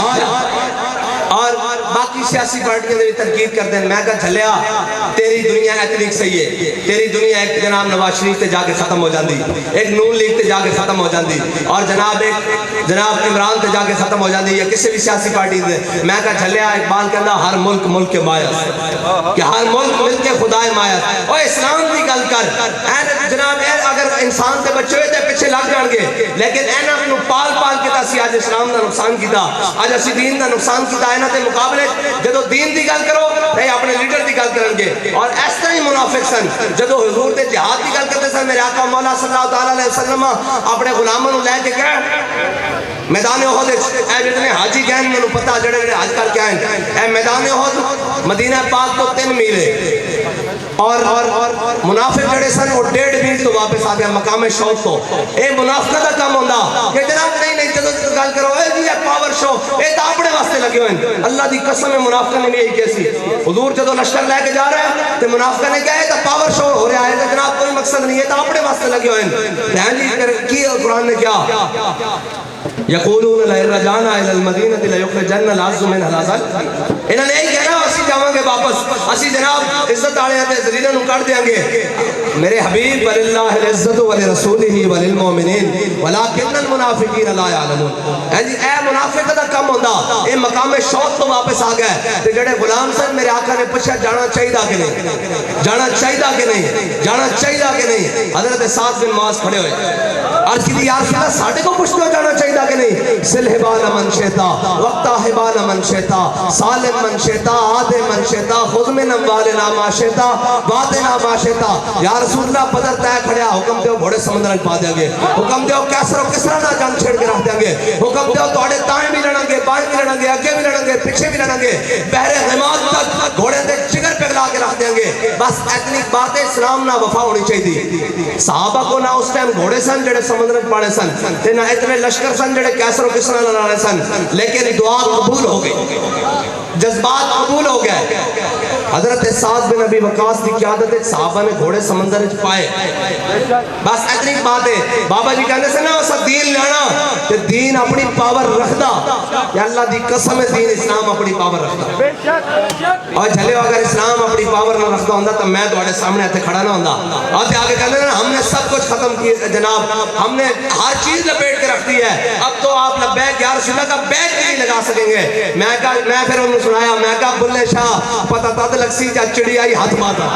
اور باقی سیاسی پارٹیاں نے بھی تنقید کر دیں، میں کہا چلیا تیری دنیا ایتھنک صحیح ہے، تیری دنیا ایک جناب نواز شریف تے جا کے ختم ہو جاندی، ایک نون لیگ تے جا کے ختم ہو جاندی، اور جناب عمران تے جا کے ختم ہو جاندی، یا کسی بھی سیاسی پارٹی تے۔ میں کہا چلیا اقبال کہنا ہر ملک ملک کے مایت، کہ ہر ملک ملک کے خدائے مایت، اور اسلام دی گل کر جناب اگر انسان تے بچے ہوئے تے پیچھے لگ جان گے، لیکن اینا اپنو پال پال کے تاسی آج اسلام دا نقصان کیتا، آج اسی دین دا نقصان کیتا، اینا تے مقابلے جدو دین دی گل کرو تے اپنے لیڈر دی گل کرن گے۔ اور اس طرح ہی منافق سن جدو حضور دے جہاد دی گل کرتے سن، میرے آقا مولا صلی اللہ تعالیٰ علیہ وسلم اپنے غلاموں لے کے گئے میدان احد، اے جتنے حاجی گئے میں پتہ جڑے جڑے حج کر کے آئے، اے میدان احد مدینہ پاک تو 3 میل ہے، اور منافق جڑے سن وہ 1.5 میل تو واپس آ گیا مقام شوق تو۔ اے منافقہ دا کام ہوندا کہ جناب نہیں جدو گل کرو اے جی پاور شو اے تا اپنے واسطے لگے ہوئے۔ اللہ دی قسم ہے منافقہ نے بھی یہی کیسی، حضور جدو لشکر لے کے جا رہے ہیں تو منافقہ نے کہا ہے تا پاور شو ہو رہا ہے، تو جناب کوئی مقصد نہیں ہے، تا اپنے واسطے لگے ہوئے ہیں جی کی قرآن نے کیا یقولون لئن رجعنا الى المدینہ لیخرجن العز منها الاذل، انہوں نے یہی کہنا اسی جاواں گے واپس، اسی جناب عزت والے ہیں ذلیلوں نوں کر دیں گے۔ میرے حبیب وللہ العزت ولرسولہ وللمؤمنین ولکن المنافقین لا یعلمون، اے جی اے منافق دا کم ہوندا، اے مقام شوق تو واپس آ گئے تے جڑے غلام سن میرے آقا نے پوچھا جانا چاہیے کہ نہیں، جانا چاہیے کہ نہیں، جانا چاہیے کہ نہیں۔ حضرت سعد بن معاذ کھڑے ہوئے، عرض کی یا رسول اللہ ساڈے کو پوچھتے ہو جانا چاہیے کہ نہیں، سل حبال من شیتا وقتا حبال من شیتا سالم من شیتا آدھے من شیتا خود من اموالنا ما شیتا وعدنا ما شیتا۔ یا رسول اللہ بدر طے کھڑیا، حکم دیو گھوڑے سمندر پا دیں گے، حکم دیو کیسر و کسرا نہ جان چھیڑ کے رکھ دیں گے، حکم دیو توڑے تائیں بھی لڑیں گے، بائیں بھی لڑیں گے، اگے بھی لڑیں گے، پیچھے بھی لڑیں گے، بحر غماد تک گھوڑے دے جگر پہ گلا کے رکھ دیں گے۔ بس اتنی بات اسلام نہ وفا ہونی چاہیے۔ صحابہ کو نہ اس ٹائم گھوڑے سن جڑے سمندر پاڑے سن، تے نہ اتنے لشکر سن جڑے کیسر و کسرا لڑانے سن، لیکن دعا قبول ہو گئی، جذبات قبول ہو گئے۔ حضرت سعد بن ابی وقاص کی قیادت ایک صحابہ نے گھوڑے سمندر پائے، بس اتنی بات ہے۔ بابا جی کہنے سے نا اسا دین لینا تے دین اپنی پاور رکھدا، یا اللہ دی قسم ہے دین اسلام اپنی پاور رکھدا، اور جھلے اگر اسلام اپنی پاور نہ رکھدا ہوندا تو میں تواڈے سامنے ایتھے کھڑا نہ ہوندا۔ اور تے آگے کہنے نا ہم نے سب کچھ ختم کیا جناب، ہم نے ہر چیز لپیٹ کے رکھ دی ہے، اب تو آپ لبیک یا رسول اللہ کا بیک نہیں لگا سکیں گے۔ میں پھر انہوں سنایا، میں کہا بلے شاہ پتہ تد لگ سی جا چڑی آئی ہاتھ ماتا۔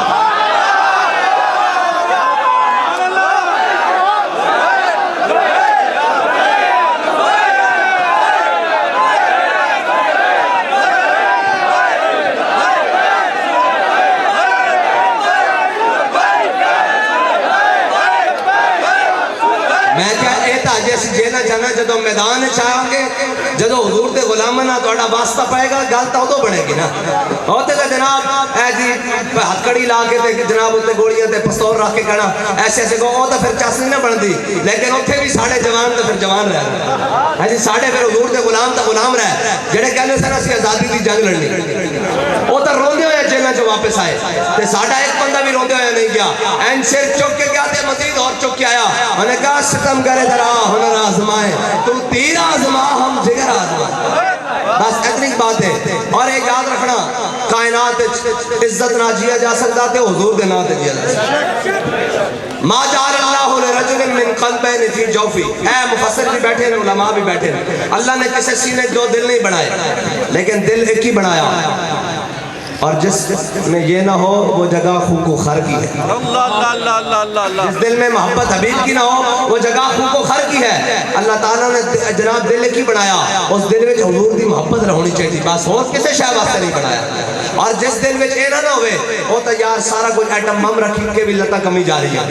میں کیا ایتا جیسے جینا جانا جدو میدان چاہوں گے، جدو حضور دے غلامنا توڑا واسطہ پائے گا، گل تو ادو بڑھے گی نا۔ ہوتے گا جناب اے جی ہتھ کڑی لا کے جناب اتنے گوڑیاں تے پستول رکھ کے کہنا ایسے ایسے کو وہ تو پھر چاسنی نہ بن دی، لیکن اتنے بھی ساڑھے جوان تو پھر جوان رہے ہے جی، ساڑھے پھر حضور دے غلام تو غلام رہے جڑے کہنے سے نا اسی آزادی دی جنگ لڑنی، وہ تو روندے ہوئے جیلہ جو واپس آئے تے ساڑھا ایک بندہ بھی روندے ہوئے نہیں گیا، این سر چک کے گیا تے مزید اور چک کے آیا، انہوں نے کہا ستم کرے درا ہنر آزمائے تو تیر آزما ہم جگر آزمائے۔ بس اتنی بات ہے۔ اور ایک یاد رکھنا، کائنات عزت نہ جیا جا سکتا تے حضور دے نہ تے جیا جا سکتا۔ ما جعل اللہ لرجل من قلبین فی جوفی، اے مفسر بھی بیٹھے ہیں، علماء بھی بیٹھے ہیں، اللہ نے کسی سینے دو دل نہیں بنائے لیکن دل ایک ہی بنایا، اور جس میں یہ نہ ہو وہ جگہ خون کو خر کی ہے، جس دل میں محبت حبیب کی نہ ہو وہ جگہ خون کو خر کی ہے۔ اللہ تعالیٰ نے جناب دل کی بنایا، اس دل میں حضور دی محبت ہونی چاہیے، بس اور کسی شے واسطے نہیں بنایا، اور جس دل میں اے نہ ہوئے وہ تو یار سارا کچھ ایٹم بم رکھی کے بھی لتا کمی جا رہی ہے۔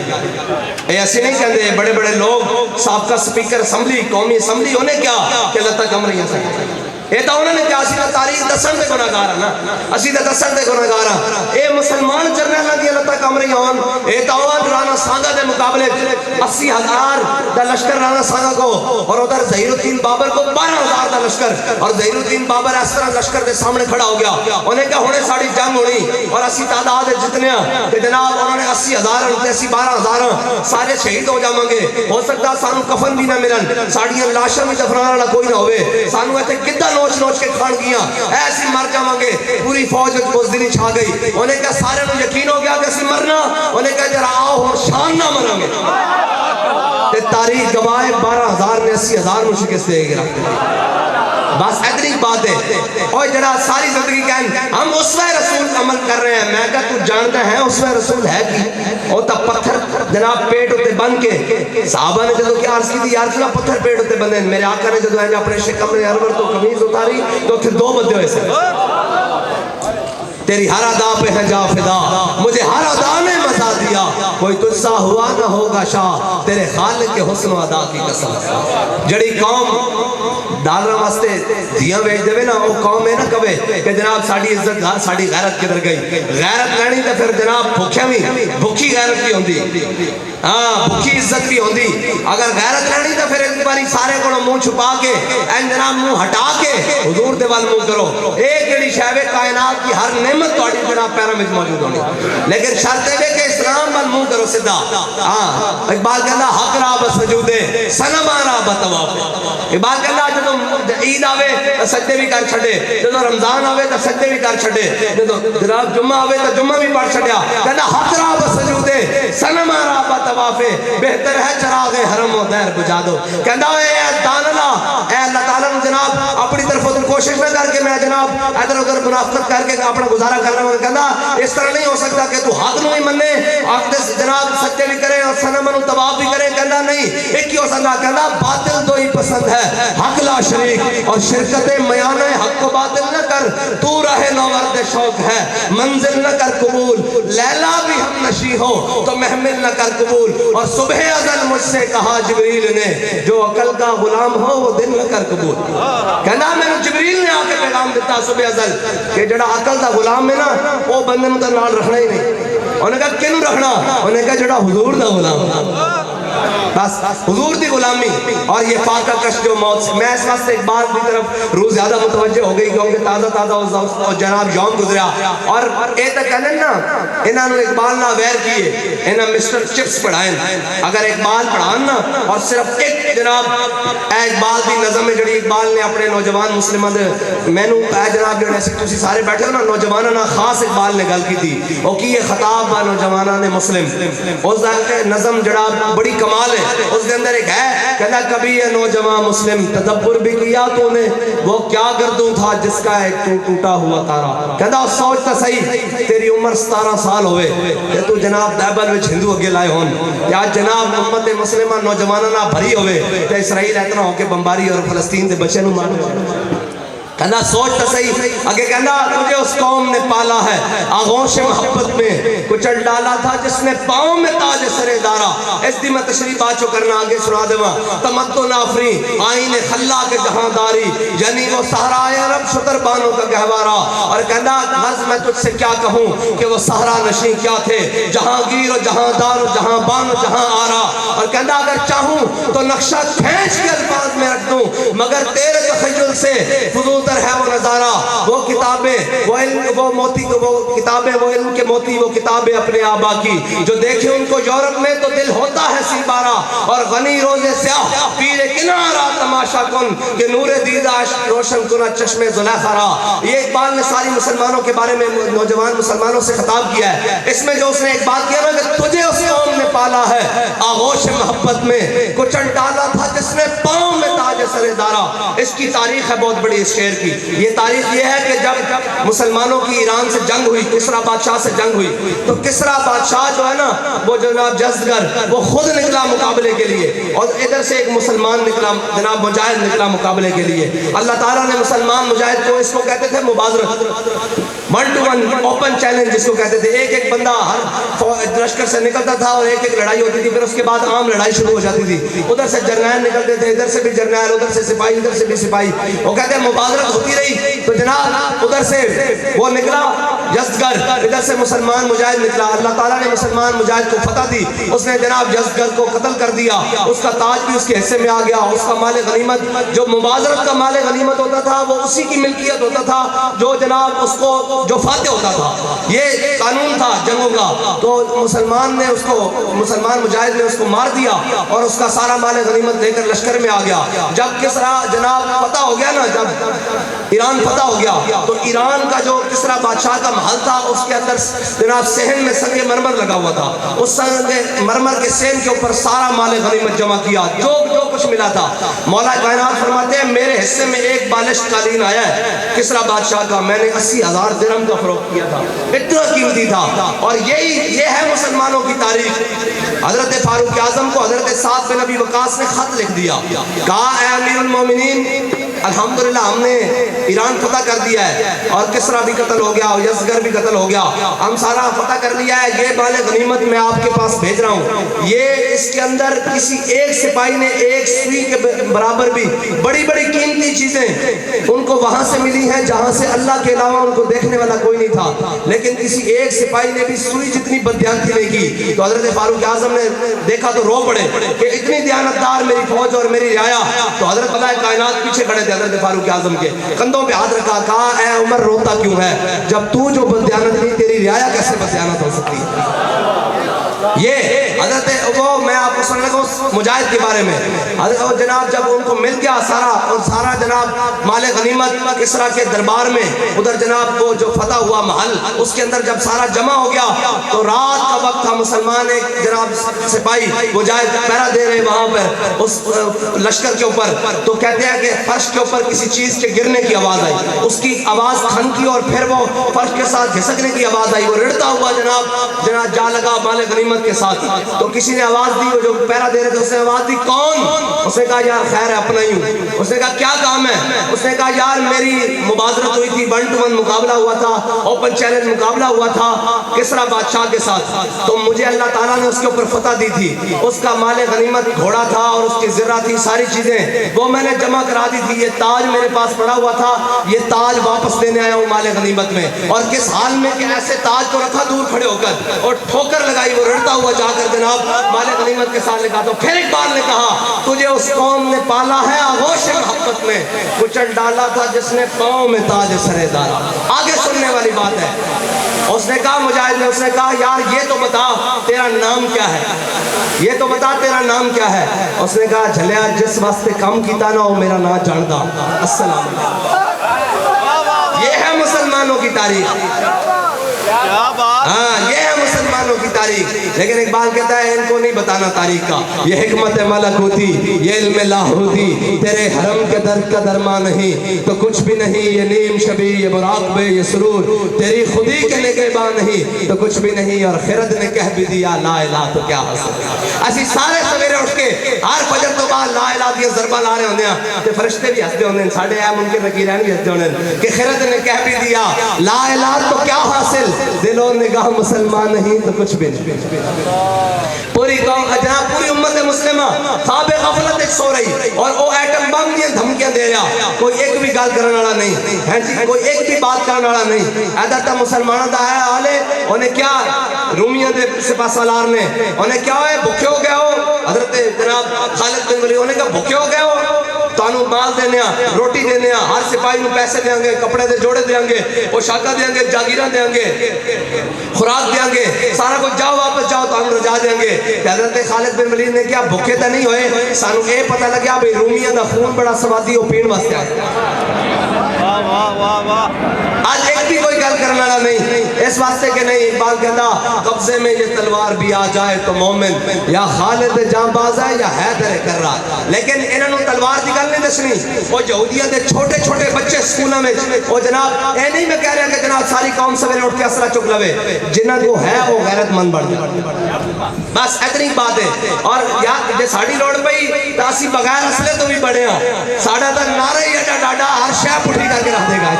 اے ایسے نہیں کہتے بڑے بڑے لوگ سابقہ سپیکر اسمبلی قومی اسمبلی انہیں کیا کہ لتا کم رہی ہیں، یہ تو انہوں نے کیا اسی کا تاریخ دسن دے گناہگار ہیں نا، اسی کا دسن دے گناہگار ہیں۔ اے مسلمان جرنیلاں دی اللہ کم رہی ہوں، اے تو رانا سانگا دے مقابلے 80,000 دا لشکر رانا سانگا کو، اور ادھر ظہیر الدین بابر کو 12,000 دا لشکر، اور ظہیر الدین بابر اس طرح لشکر دے سامنے کھڑا ہو گیا، انہیں کہا ہونے ساڑی جنگ ہونی، اور اسی تعداد جتنے ہیں کہ جناب انہوں نے 80,000 ہوتے 12,000 سارے شہید ہو جاؤں گے، ہو سکتا سانو کفن بھی نہ ملن، ساڑیاں لاشاں میں دفنانے والا کوئی نہ ہوئے، سانو ایتھے کدھا نوچ نوچ کے کھان گیا، ایسی مر جاؤں گے، پوری فوج بزدلی چھا گئی، انہیں کہا سارے نو یقین ہو گیا کہ اسی مرنا، انہیں کہا جرا آؤ ہم شان نہ مریں گے، تے تاریخ گواہ 12,000 نے 80,000 میں شکست دے گے رکھتے ہیں۔ بس اتنی بات ہے، اور جڑا ساری زندگی کہیں ہم اسوہ رسول عمل کر رہے ہیں، میں کہا تو جانتا ہے اسوہ رسول ہے کی، اور تا پتھر جناب پیٹ ہوتے بن کے صحابہ نے جدو کیا عرض کی تھی یا رسول اللہ پتھر پیٹ ہوتے بندے، میرے آقا نے جدو ہے اپنے شکم نے ارور تو قمیض اتاری تو پھر 2 بندے ہوئے سے، تیری ہر ادا پہ ہے جا فدا، مجھے ہر ادا نے مزا دیا، کوئی تجھ سا ہوا نہ ہوگا شاہ، تیرے خالق کے حسن و ادا کی قسم۔ جڑی قوم ڈالرہ واسطے دھیاں بیچ دے نا، وہ قوم ہے نا کبے کہ جناب ساڑی عزت ساڑی غیرت کدھر گئی، غیرت لینی تو پھر جناب بھوکھیں بھی بھوکی غیرت بھی ہوندی، ہاں بھوکی عزت بھی ہوندی، اگر غیرت لینی تو پھر ایک باری سارے کو منہ چھپا کے این جناب منہ ہٹا کے حضور دے وال منہ کرو، ایک جڑی شہوے کائنات کی ہر نعمت توڑی جناب پیروں میں موجود ہونی، لیکن شرط ہے کہ اسلام وال منہ کرو سدھا۔ ہاں اقبال کہنا حق را بسجودے سنم را بطواف، اقبال کہنا جدو عید آوے سجدے بھی کر چھڑے، جدو رمضان آوے تو سجدے بھی کر چھڑے، جدو جناب جمعہ آوے تو جمعہ بھی پڑھ چھڑیا، کہنا حق را بسجودے سنم را بطواف، بہتر ہے چراغ حرم و دیر بجا دو، کہنا اے اللہ تعالیٰ نے جناب اپنی طرف ادھر کوشش نہ کر کے میں جناب ادھر ادھر منافقت کر کے اپنا گزارا کر رہا ہوں، کہنا اس طرح نہیں ہو سکتا کہ تو حق نو ہی مننے حق جناب سچے بھی کرے اور سنم نو طواف بھی کرے، کہنا نہیں ایک ہی ہو سکتا، کہنا باطل تو ہی پسند ہے حق لا شریک، اور شرکت میانہ حق کو باطل نہ کر، تو راہ نورد شوق ہے منزل نہ کر قبول، لیلا بھی ہم نشی ہو تو محمل نہ کر قبول، اور صبح ازل مجھ سے کہا جبریل نے جو عقل کا غلام ہو وہ دل نہ کر قبول، کہنا میں نے جبریل نے آ کے پیغام دیتا صبح ازل کہ جڑا عقل دا غلام ہے نا وہ بندے میں تو نال رکھنا ہی نہیں، انہیں کہا کیوں رکھنا، انہیں کہا جڑا حضور دا غلام، بس حضور دی غلامی، اور یہ فاقہ کش جو موت سے، میں اس واسطے ایک بات کی طرف روز زیادہ متوجہ ہو گئی کیونکہ تازہ تازہ جناب یوم گزریا، اور اے تک کہنے نا انہاں نے اقبال نہ ویر کیے، انہاں مسٹر چپس پڑھائیں، اگر اقبال پڑھان نا اور صرف ایک جناب اے اقبال دی نظم میں جڑی اقبال نے اپنے نوجوان مسلمان میں نو اے جناب جڑے تسی سارے بیٹھے ہو نا نوجوانہ نا خاص اقبال نے گل کی تھی، وہ کی یہ خطاب با نوجوانہ نے مسلم، اس دا نظم جڑا بڑی کمال ہے، اس کے اندر ایک ہے کہنا کبھی یہ نوجوان مسلم تدبر بھی کیا تو نے وہ کیا گردوں تھا جس کا ایک ٹوٹا ہوا تارا، کہنا سوچتا صحیح تیری عمر 17 سال ہوئے کہ تو جناب دیبل وچ ہندو اگے لائے ہون، یا جناب امت مسلمہ نوجوانہ نہ بھری ہوئے کہ اسرائیل اتنا ہو کے بمباری اور فلسطین دے بچے نو مارے، کہنا سوچتا صحیح آگے کہنا تجھے اس قوم نے پالا ہے آغوش محبت میں کچل ڈالا تھا جس نے پاؤں میں تاج سرے دارا، اس دی میں تشریح باچو کرنا آگے سنا دے ماں تمدن آفری آئین خلا کے جہانداری، یعنی وہ صحرائے عرب شتر بانوں کا گہوارا، اور کہنا غز میں تجھ سے کیا کہوں کہ وہ صحرا نشین کیا تھے جہانگیر و جہاندار و جہاں بان و جہاں آرا، اور کہنا اگر چاہوں تو نقشہ کھینچ کے الفاظ میں رکھ دوں مگر تیرے تخیل سے فضول اندر ہے وہ نظارہ، وہ کتابیں، وہ علم، وہ موتی، وہ کتابیں، وہ علم کے موتی، وہ کتابیں اپنے آبا کی، جو دیکھے ان کو یورپ میں تو دل ہوتا ہے سی بارہ، اور غنی روزے سیاہ پیر کنارہ تماشا کن کہ نور دیدہ روشن کنا چشم زلیخا را۔ یہ اقبال نے ساری مسلمانوں کے بارے میں نوجوان مسلمانوں سے خطاب کیا ہے۔ اس میں جو اس نے ایک بات کیا نا کہ تجھے اس قوم نے پالا ہے آغوش محبت میں، کچل ڈالا تھا جس نے پاؤں میں تاج سر دارا۔ اس کی تاریخ ہے بہت بڑی اس شعر کی۔ یہ تاریخ یہ ہے کہ جب مسلمانوں کی ایران سے جنگ ہوئی، کسریٰ بادشاہ سے جنگ ہوئی، تو کسریٰ بادشاہ جو ہے نا وہ جناب یزدگرد وہ خود نکلا مقابلے کے لیے، اور ادھر سے ایک مسلمان نکلا جناب مجاہد نکلا مقابلے کے لیے۔ اللہ تعالیٰ نے مسلمان مجاہد کو اس کو کہتے تھے مبازرت، 1 to 1 اوپن چیلنج جس کو کہتے تھے۔ ایک ایک بندہ ہر لشکر سے نکلتا تھا اور ایک ایک لڑائی ہوتی تھی، پھر اس کے بعد عام لڑائی شروع ہو جاتی تھی۔ ادھر سے جرنیل نکلتے تھے، ادھر سے بھی جرنیل، ادھر سے سپاہی، ادھر سے بھی سپاہی۔ وہ کہتے ہیں مبادرت ہوتی رہی تو جناب ادھر سے وہ نکلا یزدگرد، ادھر سے مسلمان مجاہد نکلا۔ اللہ تعالیٰ نے مسلمان مجاہد کو فتح دی، اس نے جناب یزدگرد کو قتل کر دیا، اس کا تاج بھی اس کے حصے میں آ گیا، اس کا مال غنیمت جو مبادرت کا مال غنیمت ہوتا تھا وہ اسی کی ملکیت ہوتا تھا جو جناب اس کو جو فاتح ہوتا تھا۔ یہ قانون تھا جنگوں کا۔ تو مسلمان نے اس کو، مسلمان مجاہد نے اس کو مار دیا اور اس کا سارا مال غنیمت لے کر لشکر میں آ گیا۔ جب کسریٰ جناب فتح ہو گیا نا، جب ایران فتح ہو گیا تو ایران کا جو کسریٰ بادشاہ کا محل تھا اس کے اندر جناب صحن میں سنگ مرمر لگا ہوا تھا۔ اس سنگ مرمر کے صحن کے اوپر سارا مال غنیمت جمع کیا، جو کچھ ملا تھا۔ مولا کائنات فرماتے ہیں میرے حصے میں ایک بالش قالین آیا ہے کسریٰ بادشاہ کا، میں نے 80,000 درہم کا فروخت کیا تھا، اتنا قیمتی تھا۔ اور یہ ہے مسلمانوں کی تاریخ۔ حضرت فاروق اعظم کو حضرت سعد بن ابی وقاص نے خط لکھ دیا، کہا اے امیر المومنین الحمدللہ ہم نے ایران فتح کر دیا ہے اور کسریٰ بھی قتل ہو گیا اور یزدگرد بھی قتل ہو گیا، ہم سارا فتح کر لیا ہے، یہ مال غنیمت میں آپ کے پاس بھیج رہا ہوں۔ یہ اس کے اندر کسی ایک سپاہی نے ایک سوئی کے برابر بھی بڑی بڑی قیمتی چیزیں ان کو وہاں سے ملی ہیں جہاں سے اللہ کے علاوہ ان کو دیکھنے والا کوئی نہیں تھا، لیکن کسی ایک سپاہی نے بھی سوئی جتنی بددیانتی نہیں کی۔ تو حضرت فاروق اعظم نے دیکھا تو رو پڑے کہ اتنی دیانتدار میری فوج اور میری رعایا۔ تو حضرت خدائے کائنات پیچھے کھڑے تھے حضرت فاروق اعظم کے، کندھوں پہ ہاتھ رکھا، کہا اے عمر روتا کیوں ہے، جب تو جو بددیانت نہیں تیری رعایا کیسے بددیانت ہو سکتی ہے۔ یہ حضرت وہ میں آپ کو سننے لگا مجاہد کے بارے میں، حضرت جناب جب ان کو مل گیا سارا جناب مال غنیمت کسریٰ کے دربار میں، ادھر جناب وہ جو فتح ہوا محل اس کے اندر جب سارا جمع ہو گیا تو رات کا وقت تھا، مسلمان ایک جناب سپاہی مجاہد پہرا دے رہے وہاں پر اس لشکر کے اوپر، تو کہتے ہیں کہ فرش کے اوپر کسی چیز کے گرنے کی آواز آئی، اس کی آواز کھنکی اور پھر وہ فرش کے ساتھ گھسکنے کی آواز آئی، وہ رڑتا ہوا جناب جا لگا مال غنیمت کے ساتھ۔ تو کسی نے آواز دی، وہ جو پہرا دے رہے تھے اس نے آواز دی کون؟ اس نے کہا یار خیر ہے اپنا ہی ہوں۔ اس نے کہا کیا کام ہے؟ اس نے کہا یار میری مبادرت ہوئی تھی، 1 to 1 مقابلہ ہوا تھا، اوپن چیلنج مقابلہ ہوا تھا کسریٰ بادشاہ کے ساتھ، تو مجھے اللہ تعالیٰ نے اس کے اوپر فتح دی تھی، اس کا مال غنیمت گھوڑا تھا اور اس کی زرہ تھی، ساری چیزیں وہ میں نے جمع کرا دی تھی، یہ تاج میرے پاس پڑا ہوا تھا، یہ تاج واپس دینے آیا ہوں مال غنیمت میں۔ اور کس حال میں کہ ایسے تاج کو رکھا دور کھڑے ہو کر اور ٹھوکر لگائی، وہ رڑتا ہوا جا کر جناب مال غنیمت کے ساتھ لگا۔ تو پھر اقبال نے کہا تجھے اس قوم نے پالا ہے آغوش محبت میں، کچل ڈالا تھا جس نے پاؤں میں تاج سر دارا۔ آگے سننے والی بات ہے، اس نے کہا مجاہد نے، اس نے کہا یار یہ تو بتا تیرا نام کیا ہے، یہ تو بتا تیرا نام کیا ہے۔ اس نے کہا جھلیا جس واسطے کام کیتا نہ ہو میرا نام جاندا۔ السلام علیکم۔ یہ ہے مسلمانوں کی تاریخ، ہاں یہ ہے مسلمانوں کی تاریخ۔ لیکن اقبال کہتا ہے ان کو نہیں بتانا تاریخ کا، یہ حکمت ملکوتی، یہ علم لاہوتی، تیرے حرم کے در کا درما نہیں تو کچھ بھی نہیں، یہ نیم شبی یہ مراقبے یہ سرور، تیری خودی کے نگہباں نہیں تو کچھ بھی نہیں، اور خرد نے کہہ بھی دیا لا الہ تو کیا حاصل۔ اسی سارے سویرے اٹھ کے ہر فجر تو بعد لا الہ دیا ضربہ لا رہے ہوندے ہیں تے فرشتے بھی ہسدے ہوندے ہیں، ساڈے اے ممکن نکیرین بھی ہسدے ہوندے ہیں کہ خرد نے کہہ بھی دیا لا الہ تو کیا حاصل، دل و نگاہ مسلمان نہیں تو کچھ بھی نہیں۔ پوری قوم جناب پوری امت مسلمہ خواب غفلت ایک سو رہی اور وہ ایٹم بم دیا دھمکیاں دے رہا، کوئی ایک بھی گال کرنے والا نہیں ہے جی، کوئی ایک بھی بات کرنے والا نہیں۔ ایدر تا مسلمانوں دا ہے آلے انہیں کیا رومیہ دے سپاہ سالار نے انہیں کیا ہوئے بھوکے ہو گئے ہو، حضرت جناب خالد بن ولی انہیں کہا بھوکے ہو گئے ہو، تانوں مال دینے روٹی دینے ہر سپاہی نو پیسے دیاں گے کپڑے دے جوڑے دیاں گے پوشاکاں دیاں گے جاگیراں دیاں گے خوراک دیاں گے سارا کچھ جاؤ واپس جاؤ تانوں رجا دیاں گے حضرت خالد بن ولید نے کیا بھوکے تے نہیں ہوئے سانوں اے پتہ لگیا بھئی رومیاں دا خون بڑا سوادی او پین واسطے آج ایک بھی کوئی گل کرنے والا نہیں اس واسطے کہ نہیں اقبال کہتا قبضے میں یہ تلوار بھی آ جائے تو مومن یا خالد جاں باز ہے یا حیدر کر رہا لیکن انہوں نے تلوار دی گل نہیں دسنی وہ یہودیاں دے چھوٹے چھوٹے بچے سکولوں میں وہ جناب اے نہیں میں کہہ رہا کہ جناب ساری قوم سویرے اٹھ کے اسرا چک لوے جنہ کو ہے وہ غیرت مند بڑھ جائے بس اتنی بات ہے اور یار جے ساڑی لوڑ پئی تو اسی بغیر اسلحے تو بھی بڑے ہیں ساڑا تا نعرہ ہی ایڈا ڈاڈا ہر شے پٹھی کر کے رکھ دے گا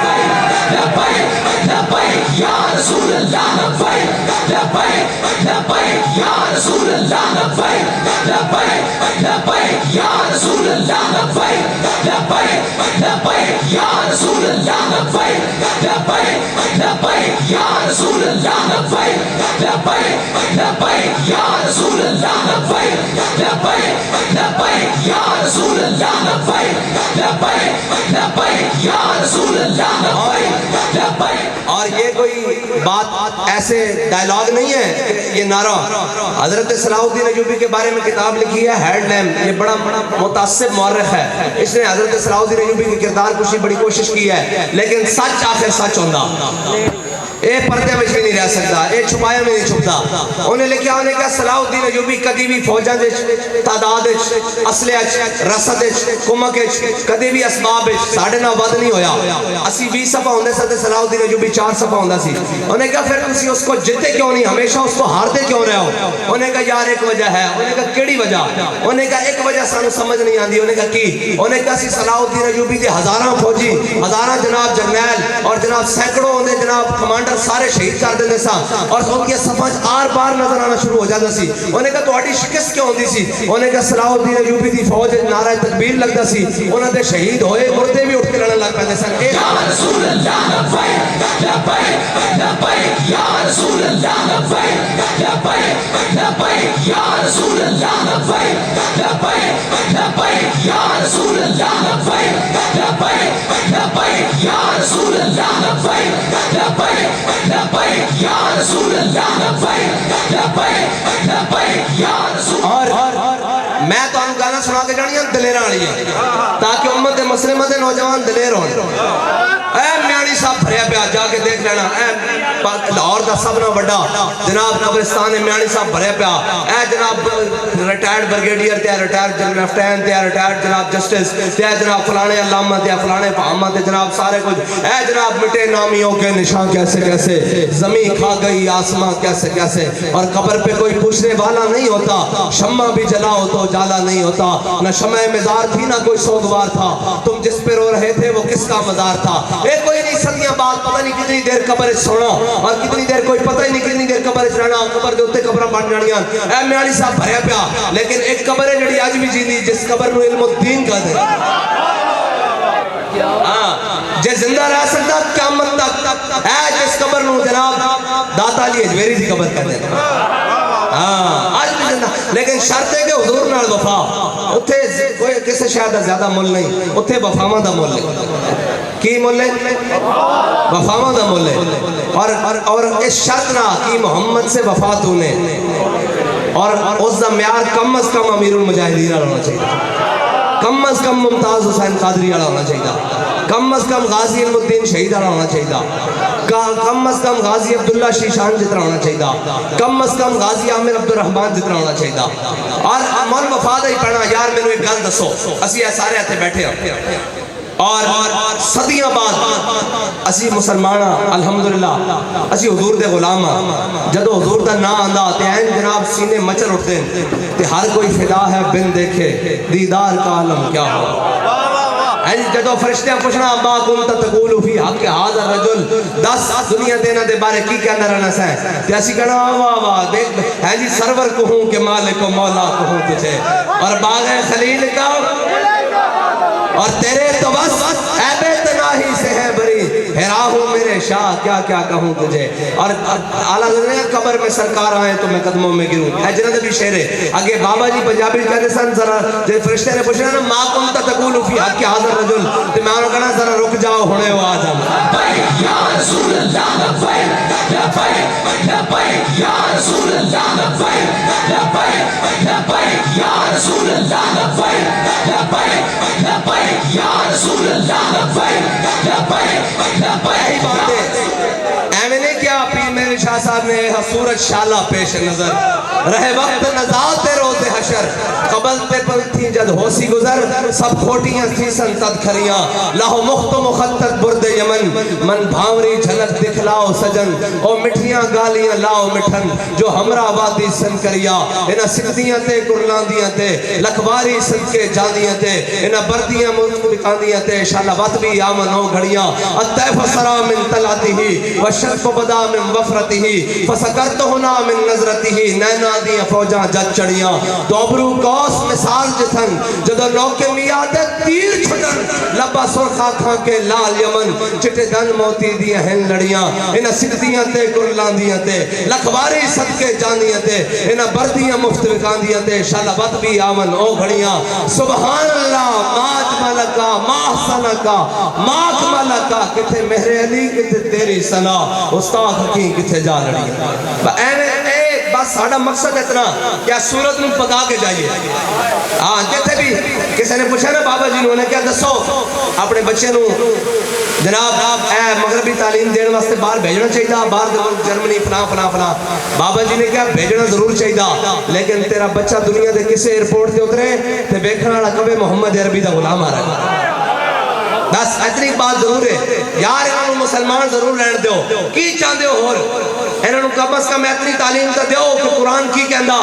لبیک لبیک یا رسول اللہ لبیک لبیک لبیک یا رسول اللہ لبیک لبیک لبیک یا رسول اللہ لبیک لبیک لبیک یا رسول اللہ لبیک لبیک لبیک یا رسول اللہ لبیک لبیک لبیک یا رسول اللہ لبیک لبیک لبیک یا رسول اللہ لبیک لبیک لبیک یا رسول اللہ لبیک لبیک اور یہ کوئی بات ایسے ڈائلاگ نہیں ہے کہ یہ نعرہ حضرت صلاح الدین ایوبی کے بارے میں کتاب لکھی ہے ہیڈ لیم یہ بڑا متعصب مورخ ہے اس نے حضرت صلاح الدین ایوبی کی کردار کشی بڑی کوشش کی ہے لیکن سچ آخر سچ ہوندہ اے پردے میں نہیں رہ سکتا اے چھپایا میں نہیں چھپتا انہیں لکھیا انہیں کہا صلاح الدین ایوبی کدی بھی فوجاں دے تعداد اسلحے رسد کمک کدی بھی اسباب ساڑھے نہ ود نہیں ہویا اسی 20 صفحہ ہوندے ستے صلاح الدین ایوبی 4 صفحہ ہوندا سی انہیں کہا پھر تسی اس کو جتے کیوں نہیں ہمیشہ اس کو ہارتے کیوں رہے ہو انہیں کہا یار ایک وجہ ہے انہیں کہا کیڑی وجہ انہیں کہا ایک وجہ سانو سمجھ نہیں آندی انہیں کہا کی انہیں کہا سی صلاح الدین ایوبی دے ہزاراں فوجی ہزاراں جناب جرنیل اور جناب سینکڑوں ہوندے جناب کمانڈر سارے شہید کر دیندے سا اور ان کی صفحہ آر بار نظر آنا شروع ہو جاتا سی انہیں کہا تہاڈی شکست کیوں ہوندی سی انہیں کہا صلاح الدین ایوبی دی فوج نعرہ تکبیر لگدا سی انہاں دے شہید ہوئے مردے بھی اٹھ کے لڑن لگ پیندے سن یا رسول اللہ لبیک لبیک لبیک یا رسول اللہ لبیک لبیک لبیک یا رسول اللہ لبیک لبیک لبیک یا رسول اللہ لبیک لبیک لبیک یا رسول اللہ لبیک لبیک لبیک یا رسول اللہ لبیک لبیک لبیک یا رسول اور میں تو ان گانا سنا کے جانی ہیں دلیراں والی ہے تاکہ امت مسلمہ دے نوجوان دلیر ہون اے میانی صاحب بھریا پیا جا کے دیکھ لینا اے لاہور دا سب نہ بڑا جناب قبرستان میانی صاحب بھریا پیا اے جناب ریٹائرڈ برگیڈیئر تے ریٹائرڈ لیفٹیننٹ تے ریٹائرڈ جناب جسٹس تے جناب فلانے علامہ تے فلانے فہامہ تے جناب سارے کچھ اے جناب مٹے نامیوں کے نشان کیسے کیسے زمین کھا گئی آسمان کیسے کیسے اور قبر پہ کوئی پوچھنے والا نہیں ہوتا شمع بھی جلا ہو تو جالا نہیں ہوتا نہ شمع مزار تھی نہ کوئی سوگوار تھا تم جس پہ رو رہے تھے وہ کس کا مزار تھا اے کوئی نہیں صدیاں بعد پتہ نہیں کتنی دیر قبر سونا اور کتنی دیر کوئی پتہ ہی نہیں کتنی دیر قبر رہنا قبر دے اوتے قبراں بن جانیاں اے میاں صاحب بھریا پیا لیکن ایک قبر ہے جڑی اج بھی جیندی جس قبر نو علم الدین کہندے جے زندہ رہ سکتا قیامت تک اے جس قبر نو جناب داتا علی اجمیری دی قبر کہندے آج بھی زندہ لیکن شرط ہے کہ حضور نال وفا اتھے کوئی کسی شاید زیادہ مول نہیں اتھے وفاواں دا مول نہیں کی مول ہے وفاواں دا مول ہے اور اس شرط نہ کی محمد سے وفا تو نے اور اس دا معیار کم از کم امیر المجاہدین ہونا چاہیے کم از کم ممتاز حسین قادری والا ہونا چاہیے کم از کم غازی علم الدین شہید والا ہونا چاہیے کم از کم غازی عبداللہ شیشان جتنا ہونا چاہیے کم از کم غازی عامر عبد الرحمن جتنا ہونا چاہیے اور مول وفاد ہی پڑھنا یار میں نے ایک گل دسو اسی سارے ایتھے بیٹھے ہیں اور صدیاں بعد اسی مسلمانہ الحمدللہ اسی حضور دے غلام جدو حضور دا نا آندہ تے این جناب سینے مچل اٹھتے ہیں تے ہر کوئی فدا ہے بن دیکھے دیدار کا عالم کیا ہو جدو فرشتیاں پوچھنا ما کنت تقول فی حق هذا الرجل 10 دنیا دینا دے بارے کی کہنا رہنا سائیں تے اسی کہنا واہ واہ دیکھ ہے جی سرور کہوں کہ مالک و مولا کہوں تجھے اور باغ خلیل کا اور تیرے تو بس عیب تناہی سے ہے بری حیرا ہوں میرے شاہ کیا کیا کہوں تجھے. اور اعلیٰ نے قبر میں سرکار آئے تو میں قدموں میں گروں. اجنہ بھی شعر ہے. آگے بابا جی پنجابی کہتے سن ذرا جب فرشتے نے پوچھنا نا ما کنت تقول فی حق حاضر رجل تو میں انہوں نے کہنا ذرا رک جاؤ ہونے وہ آدم. لبیک یا رسول اللہ لبیک لبیک لبیک یا رسول اللہ لبیک لبیک لبیک یا رسول اللہ لبیک لبیک لبیک یا رسول اللہ لبیک لبیک لبیک. بات ہے ایویں نہیں کیا پیر میرے شاہ صاحب نے سورج شالہ پیش نظر رہے وقت نزاعت روز حشر قبل پہ پل تھی جد ہوسی گزر سب کھوٹیاں تھی سن تد کھریاں لاہو مخت و مخطط برد یمن من بھاوری جھلک دکھلاؤ سجن او مٹھیاں گالیاں لاؤ مٹھن جو ہمراہ وادی سن کریا انہا سکھدیاں تے کرلاندیاں تے لکھواری سن کے جاندیاں تے انہا بردیاں ملک بکاندیاں تے شالہ بات بھی آمن ہو گھڑیاں الطیف سرا من طلعتی ہی وشرف بدا من وفرتی ہی فسکرت ہونا من نظرتی ہی نینا دیاں فوجاں جد چڑیاں دوبرو گوس مثال جتن جدو نوکے میاد تیر چھٹن لبا سرخا کھاں کے لال یمن چٹے دن موتی دیاں ہیں لڑیاں انہا سکھدیاں تے کرلاندیاں تے لکھواری صدقے جاندیاں تے انہا بردیاں مفت وکاندیاں تے شالہ بات بھی آمن او گھڑیاں سبحان اللہ ماج ملکا ماحسنکا ماک ملکا کتے مہر علی کتے تیری سنا استاد حکیم کتے جا لڑیاں. بس ساڑھا مقصد اتنا کیا سورت میں پکا کے جائیے. جیتے بھی کسی نے پوچھا نا بابا جی انہوں نے کیا دسو اپنے بچے نو جناب مغربی تعلیم دین واسطے باہر بھیجنا چاہیے باہر جرمنی فلاں فلاں فلاں. بابا جی نے کیا بھیجنا ضرور چاہیے لیکن تیرا بچہ دنیا دے کسے ایئرپورٹ تے اترے تے بیکھنا والا کبھی محمد عربی دا غلام آ رہا ہے. بس اتنی بات ضرور ہے یار انہوں مسلمان ضرور رہن دیو کی چاہتے ہو اور انہوں کم از کم اتنی تعلیم تا دیو کہ قرآن کی کہندا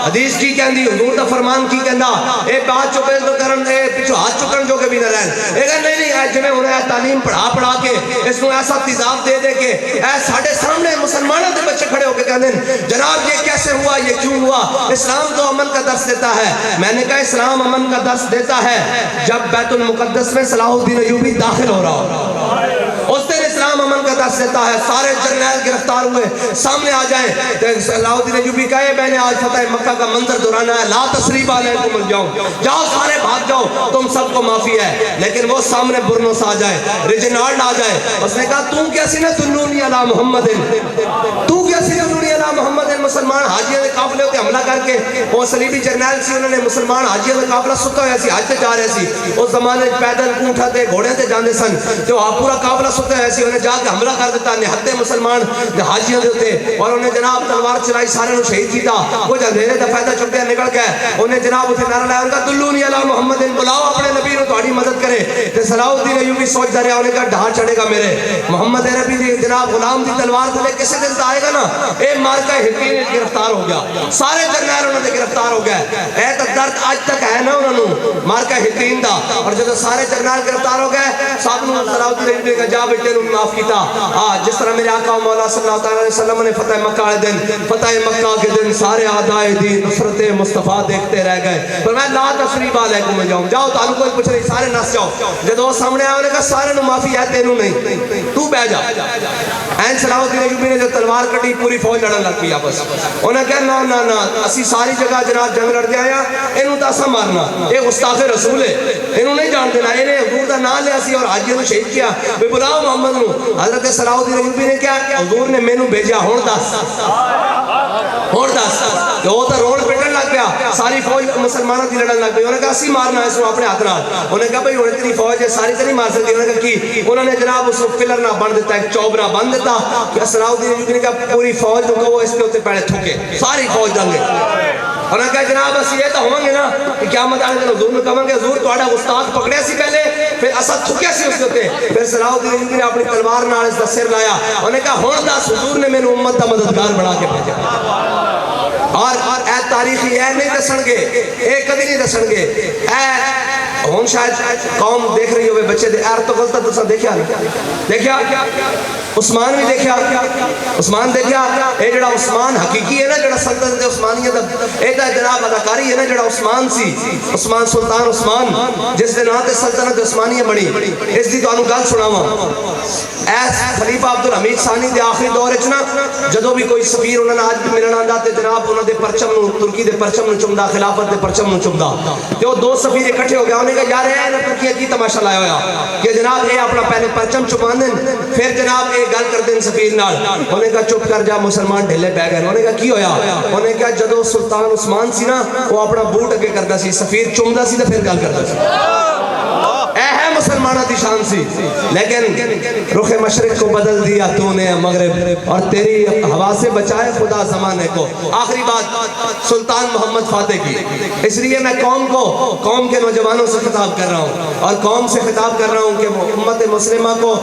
حدیث کی کہندی حضور دا فرمان کی کہندا اے بات چو بیل تو کرن اے پیچھو ہاتھ چکن جو کہ بھی نہ رہن اے کہا نہیں جمیں انہیں تعلیم پڑھا کے اس کو ایسا تیزاب دے دے کہ اے ساڑھے سامنے مسلمانوں دے بچے کھڑے ہو کے کہندے جناب یہ کیسے ہوا یہ کیوں ہوا. اسلام تو امن کا درس دیتا ہے. میں نے کہا اسلام امن کا درس دیتا ہے جب بیت المقدس میں صلاح الدین ایوبی داخل ہو رہا ہو اس دن اسلام امن کا درس دیتا ہے. سارے جرنیل گرفتار ہوئے سامنے آ جائیں صلاح الدین ایوبی کہے میں نے آج فتح مکہ کا منظر دہرانا ہے لا تثریب علیکم الجوم جاؤ سارے بھاگ جاؤ تم سب کو معافی ہے. لیکن وہ سامنے برنوس آ جائے ریجنالڈ آ جائے اس نے کہا تم کیسی نہ تلونی علی محمد تو کیسی تلونی علی محمد. مسلمان حاجیوں کے قافلے ہوتے حملہ کر کے وہ صلیبی جرنیل سی انہوں نے مسلمان حاجیوں کا قافلہ ستا ہوا سی حج تے جا رہے سی اس زمانے پیدل اونٹا تے گھوڑے تے جاندے سن جو پورا قافلہ ستا ہوا سی انہیں جا کے حملہ کر دیتا نہتے مسلمان حاجیوں دے ہوتے اور انہیں جناب تلوار چلائی سارے نو شہید کیتا. کچھ اندھیرے دا فائدہ چکتے نکل گئے انہیں جناب اسے نعرہ لایا ان کا دلونی علی محمد بلاؤ اپنے نبی نے تہاڈی مدد کرے. تے صلاح الدین ایوبی سوچتا رہا انہیں کہا ڈھال چڑھے گا میرے محمد عربی دی جناب غلام دی تلوار تھلے کسے دن تا آئے گا نا اے مارکہ حقین گرفتار ہو گیا. سارے جرنیل انہوں نے گرفتار ہو گئے. اے تو درد آج تک ہے نا انہوں نے مارکہ حقین دا. اور جب سارے جرنیل گرفتار ہو گئے صاحب نے صلاح الدین ایوبی کا جا بیٹے نے معاف کیتا. جس طرح میرے آقا مولا صلی اللہ علیہ وسلم نے فتح مکہ والے دن فتح مکہ کے دن سارے اعدائے دین نصرت مصطفیٰ دیکھتے رہ گئے. پر میں لا تثریب علیکم جاؤں جاؤ تعلق کوئی پوچھ نہیں سارے نس جاؤ. جب وہ سامنے آئے انہوں نے کہا سارے نو معافی ہے تینوں نہیں تو بہ جا. این صلاح الدین ایوبی نے جو تلوار کٹی پوری فوج لڑن لگ پئی آپس. انہوں نے کہا نا نا نا اسی ساری جگہ جناب جنگ لڑ دیا انہوں تا اسا مارنا اے گستاخ رسول ہے انہوں نہیں جان دینا انہیں حضور دا نام لیا سی اور حاجیوں نے شہید کیا بے بلاؤ محمد نو. حضرت صلاح الدین ایوبی نے کیا حضور نے مینوں بھیجا ہون دس کہ وہ تو روڑ پٹن لگ گیا ساری فوج مسلمانوں کی لڑن لگ گئی. انہوں نے کہا اسی مارنا اس کو اپنے ہاتھ نال. انہوں نے کہا بھئی انہیں اتنی فوج ہے ساری تو نہیں مار سکتی. انہوں نے کہا کی انہوں نے جناب اس کو پلر نہ بن دیتا ایک چوبرا بن دیتا کہ صلاح الدین ایوبی نے کہا پوری فوج کو وہ اس کے اوپر پہلے تھوکے ساری فوج ڈنگے. انہوں نے کہا جناب اسی یہ تو ہوں گے نا کہ قیامت آنے دن حضور نے کہاں گے حضور تہاڈا استاد پکڑیا سی پہلے پھر اسا تھکیا سی اس کے اوپر. پھر صلاح الدین ایوبی نے اپنی تلوار نال اس دا سر لایا. انہوں نے کہا ہن دس حضور نے مینوں امت دا مددگار بنا کے بھیجا. اور اے تاریخی ہے نہیں دسن گے ایک کدی نہیں دسن گے ہوں شاید قوم دیکھ رہی ہوئے بچے دے تو غلطہ تسا دیکھیا دیکھیا عثمان بھی دیکھیا عثمان دیکھیا اے جڑا عثمان حقیقی ہے نا جڑا سلطنت عثمانیہ دا اے دا جناب اداکاری ہے نا جڑا عثمان سی عثمان سلطان عثمان جس دے نام تے سلطنت عثمانیہ بنی اس دی تانوں گل سناواں ایس خلیفہ عبدالحمید ثانی دے آخری دور وچ نا جدوں بھی کوئی سفیر انہاں نال آج ملن آندا تے جناب انہاں دے پرچم نو ترکی دے پرچم نو چمدا خلافت دے پرچم نو چمدا تے وہ دو سفیر اکٹھے ہو گئے انہوں نے کہا یار اے ترکی کی تماشا لایا ہویا کہ جناب اے اپنا پہلے پرچم چماندیں پھر جناب اے گل کر دیں سفیر نال انہوں نے کہا چپ کر جا مسلمان ڈھلے پہ گئے انہوں نے کہا کی ہویا انہوں نے کہا جدو سلطان عثمان سی نا وہ اپنا بوٹ اگے کردا سی سفیر چمدا سی تے پھر گل کردا سی اے ہے مسلمانہ دی شان سی لیکن رخ مشرق کو بدل دیا تو نے مغرب اور تیری ہوا سے بچائے خدا زمانے کو آخری بات سلطان محمد فاتح کی اس لیے میں قوم کے نوجوانوں سے خطاب کر رہا ہوں اور قوم سے خطاب کر رہا ہوں کہ امت مسلمہ کو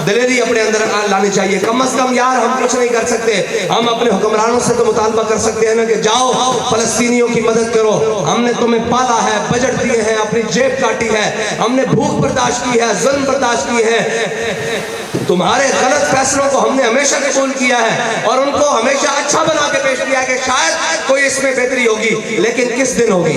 دلیری اپنے اندر لانی چاہیے کم از کم یار ہم کچھ نہیں کر سکتے ہم اپنے حکمرانوں سے تو مطالبہ کر سکتے ہیں نا کہ جاؤ فلسطینیوں کی مدد کرو ہم نے تمہیں پالا ہے بجٹ دیے ہیں اپنی جیب کاٹی ہے ہم نے بھوک برداشت کی ہے ظلم برداشت کی ہے تمہارے غلط فیصلوں کو ہم نے ہمیشہ قبول کیا ہے اور ان کو ہمیشہ اچھا بنا کے پیش کیا ہے کہ شاید کوئی اس میں بہتری ہوگی لیکن کس دن ہوگی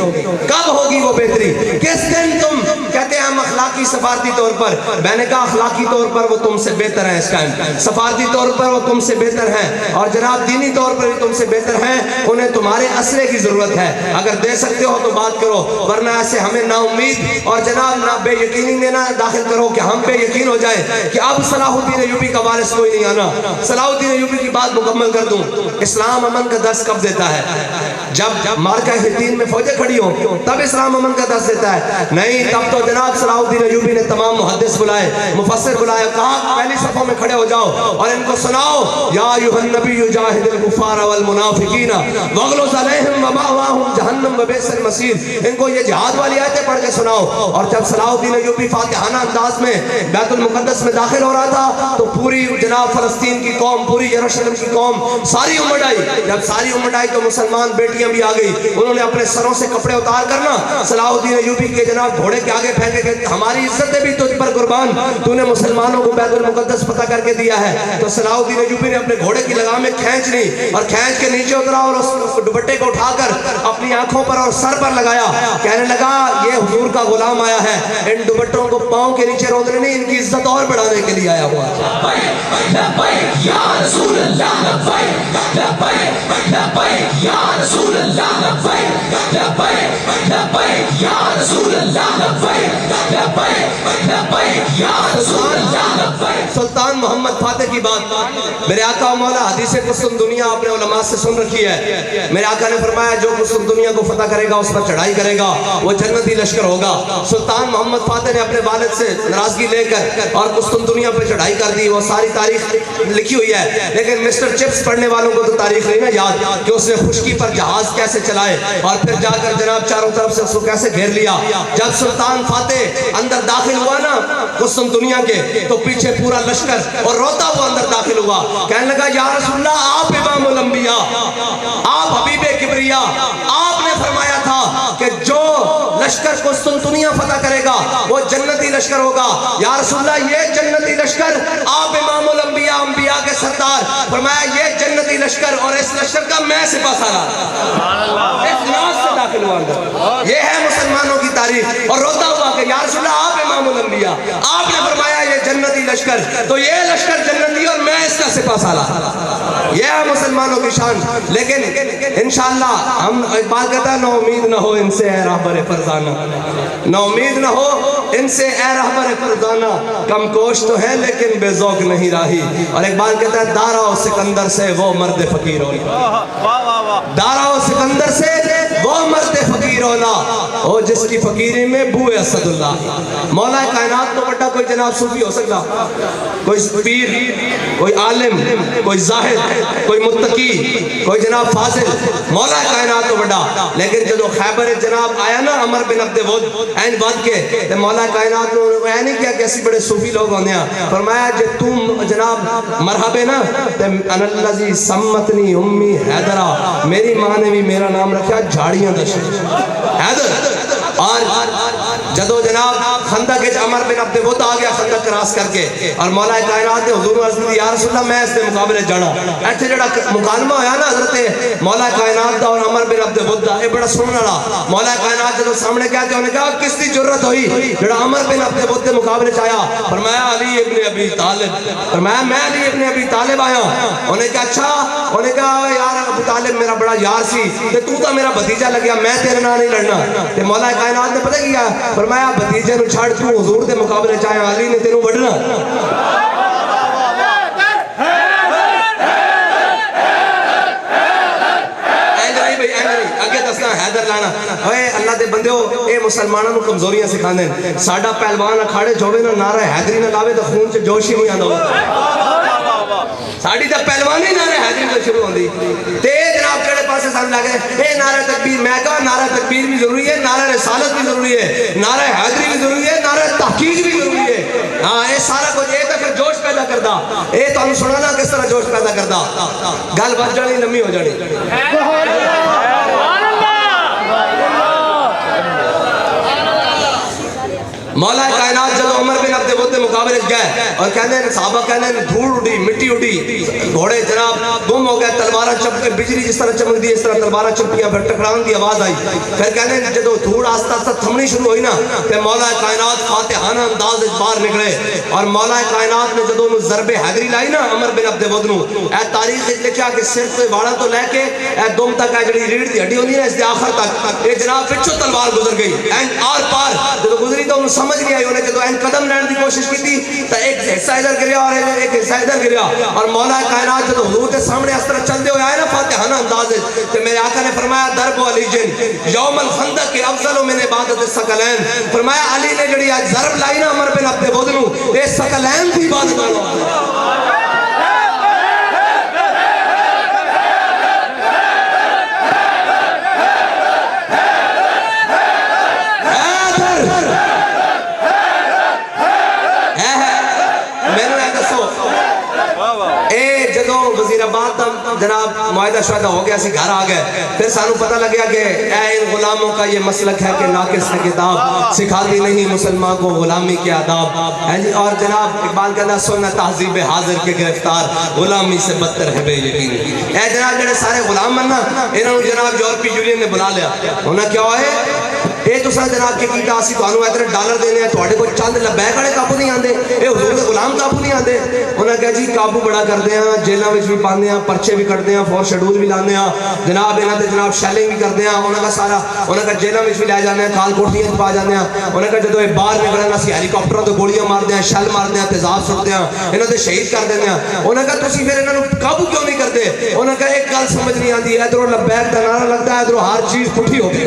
کب ہوگی وہ بہتری کس دن تم کہتے ہیں ہم اخلاقی سفارتی طور پر میں نے کہا اخلاقی طور پر وہ تم سے بہتر ہیں اس ٹائم سفارتی طور پر وہ تم سے بہتر ہیں اور جناب دینی طور پر بھی تم سے بہتر ہیں انہیں تمہارے اسلحے کی ضرورت ہے اگر دے سکتے ہو تو بات کرو ورنہ ایسے ہمیں نا امید اور جناب نا بے یقینی میں نہ داخل کرو کہ ہم بے یقین ہو جائیں کہ اب صلاح الدین ایوبی کا وارث کوئی نہیں آنا صلاح الدین ایوبی کی بات مکمل کر دوں اسلام امن کا درس کب دیتا ہے جب مارکہ حطین میں فوجیں کھڑی ہوں تب اسلام امن کا درس دیتا ہے نہیں تب تو جناب صلاح الدین ایوبی نے تمام محدث بلائے مفسر بلائے کہا پہلی صفوں میں کھڑے ہو جاؤ اور ان کو سناؤ یا ایھا النبی جاہد الکفار والمنافقین واغلظ علیہم ومأواہم جہنم وبئس المصیر ان کو یہ جہاد والی آیتیں پڑھ کے سناؤ اور جب صلاح الدین ایوبی فاتحانہ انداز میں بیت المقدس میں داخل ہو رہا تھا تو پوری جناب فلسطین کی قوم پوری یروشلم کی قوم ساری امت آئی جب ساری امت آئی تو مسلمان بیٹیاں بھی آ گئی انہوں نے اپنے سروں سے کپڑے اتار کرنا صلاح الدین ایوبی کے جناب گھوڑے کے آگے پھینکے کہ ہماری عزتیں بھی تجھ پر قربان تو نے مسلمانوں کو بیت المقدس فتح کر کے دیا ہے تو صلاح الدین ایوبی نے اپنے گھوڑے کی لگامیں کھینچ لی اور کھینچ کے نیچے اترا اور اس دوپٹے کو اٹھا کر اپنی آنکھوں پر اور سر پر لگایا کہنے لگا یہ حضور کا غلام آیا ہے ان دوپٹوں کو پاؤں کے نیچے روندنے نہیں ان کی عزت اور بڑھانے کے لیے آیا ہوا لبیک یا رسول اللہ لبیک لبیک لبیک یا رسول اللہ لبیک لبیک لبیک یا رسول اللہ لبیک لبیک لبیک یا رسول اللہ لبیک سلطان محمد فاتح کی بات میرے آقا و مولا حدیث قسطن دنیا اپنے علماء سے سن رکھی ہے میرے آقا نے فرمایا جو قسطن دنیا کو فتح کرے گا اس پر چڑھائی کرے گا وہ جنتی لشکر ہوگا سلطان محمد فاتح نے اپنے والد سے ناراضگی لے کر اور قسطن دنیا پہ چڑھائی کر دی وہ ساری تاریخ لکھی ہوئی ہے لیکن مسٹر چپس پڑھنے والوں کو تو تاریخ نہیں نا یاد کہ اس نے خشکی پر جہاز کیسے چلائے اور پھر جا کر جناب چاروں طرف سے اس کو کیسے گھیر لیا جب سلطان فاتح اندر داخل ہوا نا قسطن دنیا کے تو پیچھے پورا لشکر اور روتا ہوا اندر داخل ہوا کہنے لگا یا رسول اللہ آپ امام الانبیاء آپ حبیب کبریا آپ نے فرمایا تھا کہ جو لشکر قسطنطنیہ فتح کرے گا وہ جنتی لشکر ہوگا یا رسول اللہ یہ جنتی لشکر آپ امام الانبیاء انبیاء کے سردار فرمایا یہ جنتی لشکر اور اس لشکر کا میں سپاہ سالار اس ناز سے داخل ہوا اندر یہ ہے مسلمانوں کی تاریخ اور روتا ہوا کہ یا رسول اللہ آپ امام الانبیاء آپ نے فرمایا یہ جنتی لشکر تو یہ لشکر جنتی اور میں اس کا سپاہ سالار یہ ہے مسلمانوں کی شان لیکن انشاءاللہ ہم ایک بات کہتا ہے نا امید نہ ہو ان سے اے رہبر فرزانہ نا امید نہ ہو ان سے اے رہبر فرزانہ کم کوش تو ہے لیکن بے ذوق نہیں راہی اور ایک بات کہتا ہے دارا و سکندر سے وہ مرد فقیر ہونا دارا و سکندر سے وہ مرد فقیر ہونا او جس کی فقیری میں بوئے اسداللہ. مولا کائنات تو بڑا کوئی جناب صوفی ہو سکتا, کوئی پیر, کوئی عالم, کوئی زاہد, کوئی متقی, کوئی جناب فاضل, مولا کائنات تو بڑا. لیکن جدو خیبر جناب آیا نا عمر بن عبد ود این بد کے تے مولا کائنات نے اے نہیں کیا کہ اسی بڑے صوفی لوگ ہوندے ہیں, فرمایا جے تم جناب مرحبا نا تے ان الذی سمتنی امی حیدرہ, میری ماں نے بھی میرا نام رکھا جھاڑیاں دا حیدر. اور جدو جناب خندق کے عمر بن عبد ود آ گیا خندق کراس کر کے, اور مولا کائنات نے حضور عرض کی یا رسول اللہ میں اس دے مقابلے جانا. ایتھے جڑا مکالمہ ہویا نا حضرت مولا کائنات دا اور عمر بن عبد ود دا, اے بڑا سنن والا. مولا کائنات جدو سامنے گیا تے انہوں نے کہا کس دی جرت ہوئی جڑا عمر بن عبد ود دے مقابلے چ آیا؟ فرمایا علی ابن ابی طالب. فرمایا میں علی ابن ابی طالب آیا. انہوں نے کہا اچھا, انہوں نے کہا یار ابو طالب میرا بڑا یار سی تے تو تا میرا بھتیجا لگیا, میں تیرے نال نہیں لڑنا. تے مولا کائنات نے پتہ کیا فرمایا بھتیجے نو چھڑ, تو حضور دے مقابلے چ آیا, علی نے تینوں وڈنا. حیدر لانا اے اللہ دے بندیو, اے مسلمانوں کو کمزوریاں سکھاندے ہیں. ساڈا پہلوان اکھاڑے جوے نا نعرہ حیدری نہ لاوے تو خون چ جوش ہی نہیں آندا. ساڈی تے پہلوانی نعرہ حیدری تو شروع ہوندی تے جناب کیڑے پاسے سن لگے اے نعرہ تکبیر. میں کہا نعرہ تکبیر بھی ضروری ہے, نعرہ رسالت بھی ضروری ہے, نعرہ حیدری بھی ضروری ہے, نعرہ تحقیق بھی ضروری ہے. ہاں اے سارا کچھ اے تے پھر جوش پیدا کردا. اے تانوں سنانا کس طرح جوش پیدا کردا, گل بچ جانی لمبی ہو جانی. مولا کائنات جب عمر بن عبد ود کے مقابلے گئے اور کہنے ہیں صحابہ کہنے ہیں دھوڑ اڑی, مٹی اڑی, گھوڑے جناب گم ہو گئے, تلواریں چمک, بجلی جس طرح چمک دی اس طرح تلواریں چمکیاں, پھر ٹکراؤں دی آواز آئی. پھر کہنے ہیں جب دھوڑ آستہ آستہ تھمنی شروع ہوئی نا تے مولا کائنات فاتحانہ انداز باہر نکلے, اور مولا کائنات نے جب انہوں ضرب حیدری لائی نا عمر بن عبد ود نو, اے تاریخ لکھا کہ سر سے واڑا تو لے کے اے دم تک اے جڑی ریڑھ دی ہڈی ہوندی ہے اس دے آخر تک اے جناب پچھو تلوار گزر گئی. این آر پار جب گزری تو انہوں سمجھ گیا, انہیں جب این قدم لینے کی کوشش کی تھی تو ایک حصہ ادھر گریا اور ایک حصہ ادھر گریا, اور مولا کائنات جب حضور کے سامنے اس طرح چلتے ہوئے آئے نا فاتحانہ انداز تو میرے آقا نے فرمایا درب علی جن یوم الخندق کے افضل من عبادت الثقلین. فرمایا علی نے جڑی آج ضرب لائی نا عمر بن عبد ود نو, اے ثقلین کی عبادت کرو. وزیر آباد جناب معاہدہ شہدہ ہو گیا, سی گھر آ گئے. پھر سانو پتہ لگیا کہ اے ان غلاموں کا یہ مسلک ہے کہ ناقص ہے کتاب, سکھاتی نہیں مسلمان کو غلامی کے آداب. اور جناب اقبال کہنا سننا تہذیب حاضر کے گرفتار, غلامی سے بدتر ہے بے یقین. اے جناب جڑے سارے غلام مننا انہوں جناب یورپی یونین نے بلا لیا. انہاں کیا ہے اے تو سارا جناب کے کیتا اسی تانوں ادھر ڈالر دینے ہیں, تواڈے کوئی چند لبیک والے قابو نہیں آندے, اے حضور دے غلام قابو نہیں آندے. انہاں کہا جی قابو بڑا کردے ہیں, جیلاں وچ بھی پاندے ہیں, پرچے بھی کٹدے ہیں, فور شیڈول بھی لاندے ہیں, جناب انہاں تے جناب شیلنگ بھی کردے ہیں. انہاں کا سارا انہاں کا جیلاں وچ بھی لے جاندے ہیں, کال کوٹھیاں پا جاندے ہیں. انہاں کا جدوں اے باہر نکلن اسی ہیلی کاپٹراں تے گولیاں ماردے ہیں, شل ماردے ہیں, تیزاب سٹدے ہیں, انہاں تے شہید کر دیندے ہیں. انہاں کا تسی پھر انہاں نو قابو کیوں نہیں کردے؟ انہاں کا ایک گل سمجھ نہیں آندی, ادھروں لبیک دا نعرہ لگدا ہے, ادھروں ہر چیز پٹھی ہو گئی.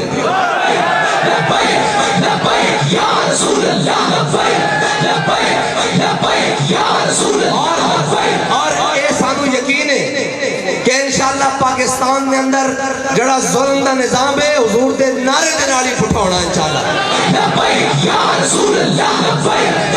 لبیک یا رسول اللہ, لبیک لبیک لبیک یا رسول اللہ. اور اے سانو یقین ہے کہ انشاءاللہ پاکستان میں اندر جڑا ظلم دا نظام ہے حضور دے نعرے دے نال ہی پٹھا ہونا انشاءاللہ. لبیک یا رسول اللہ, لبیک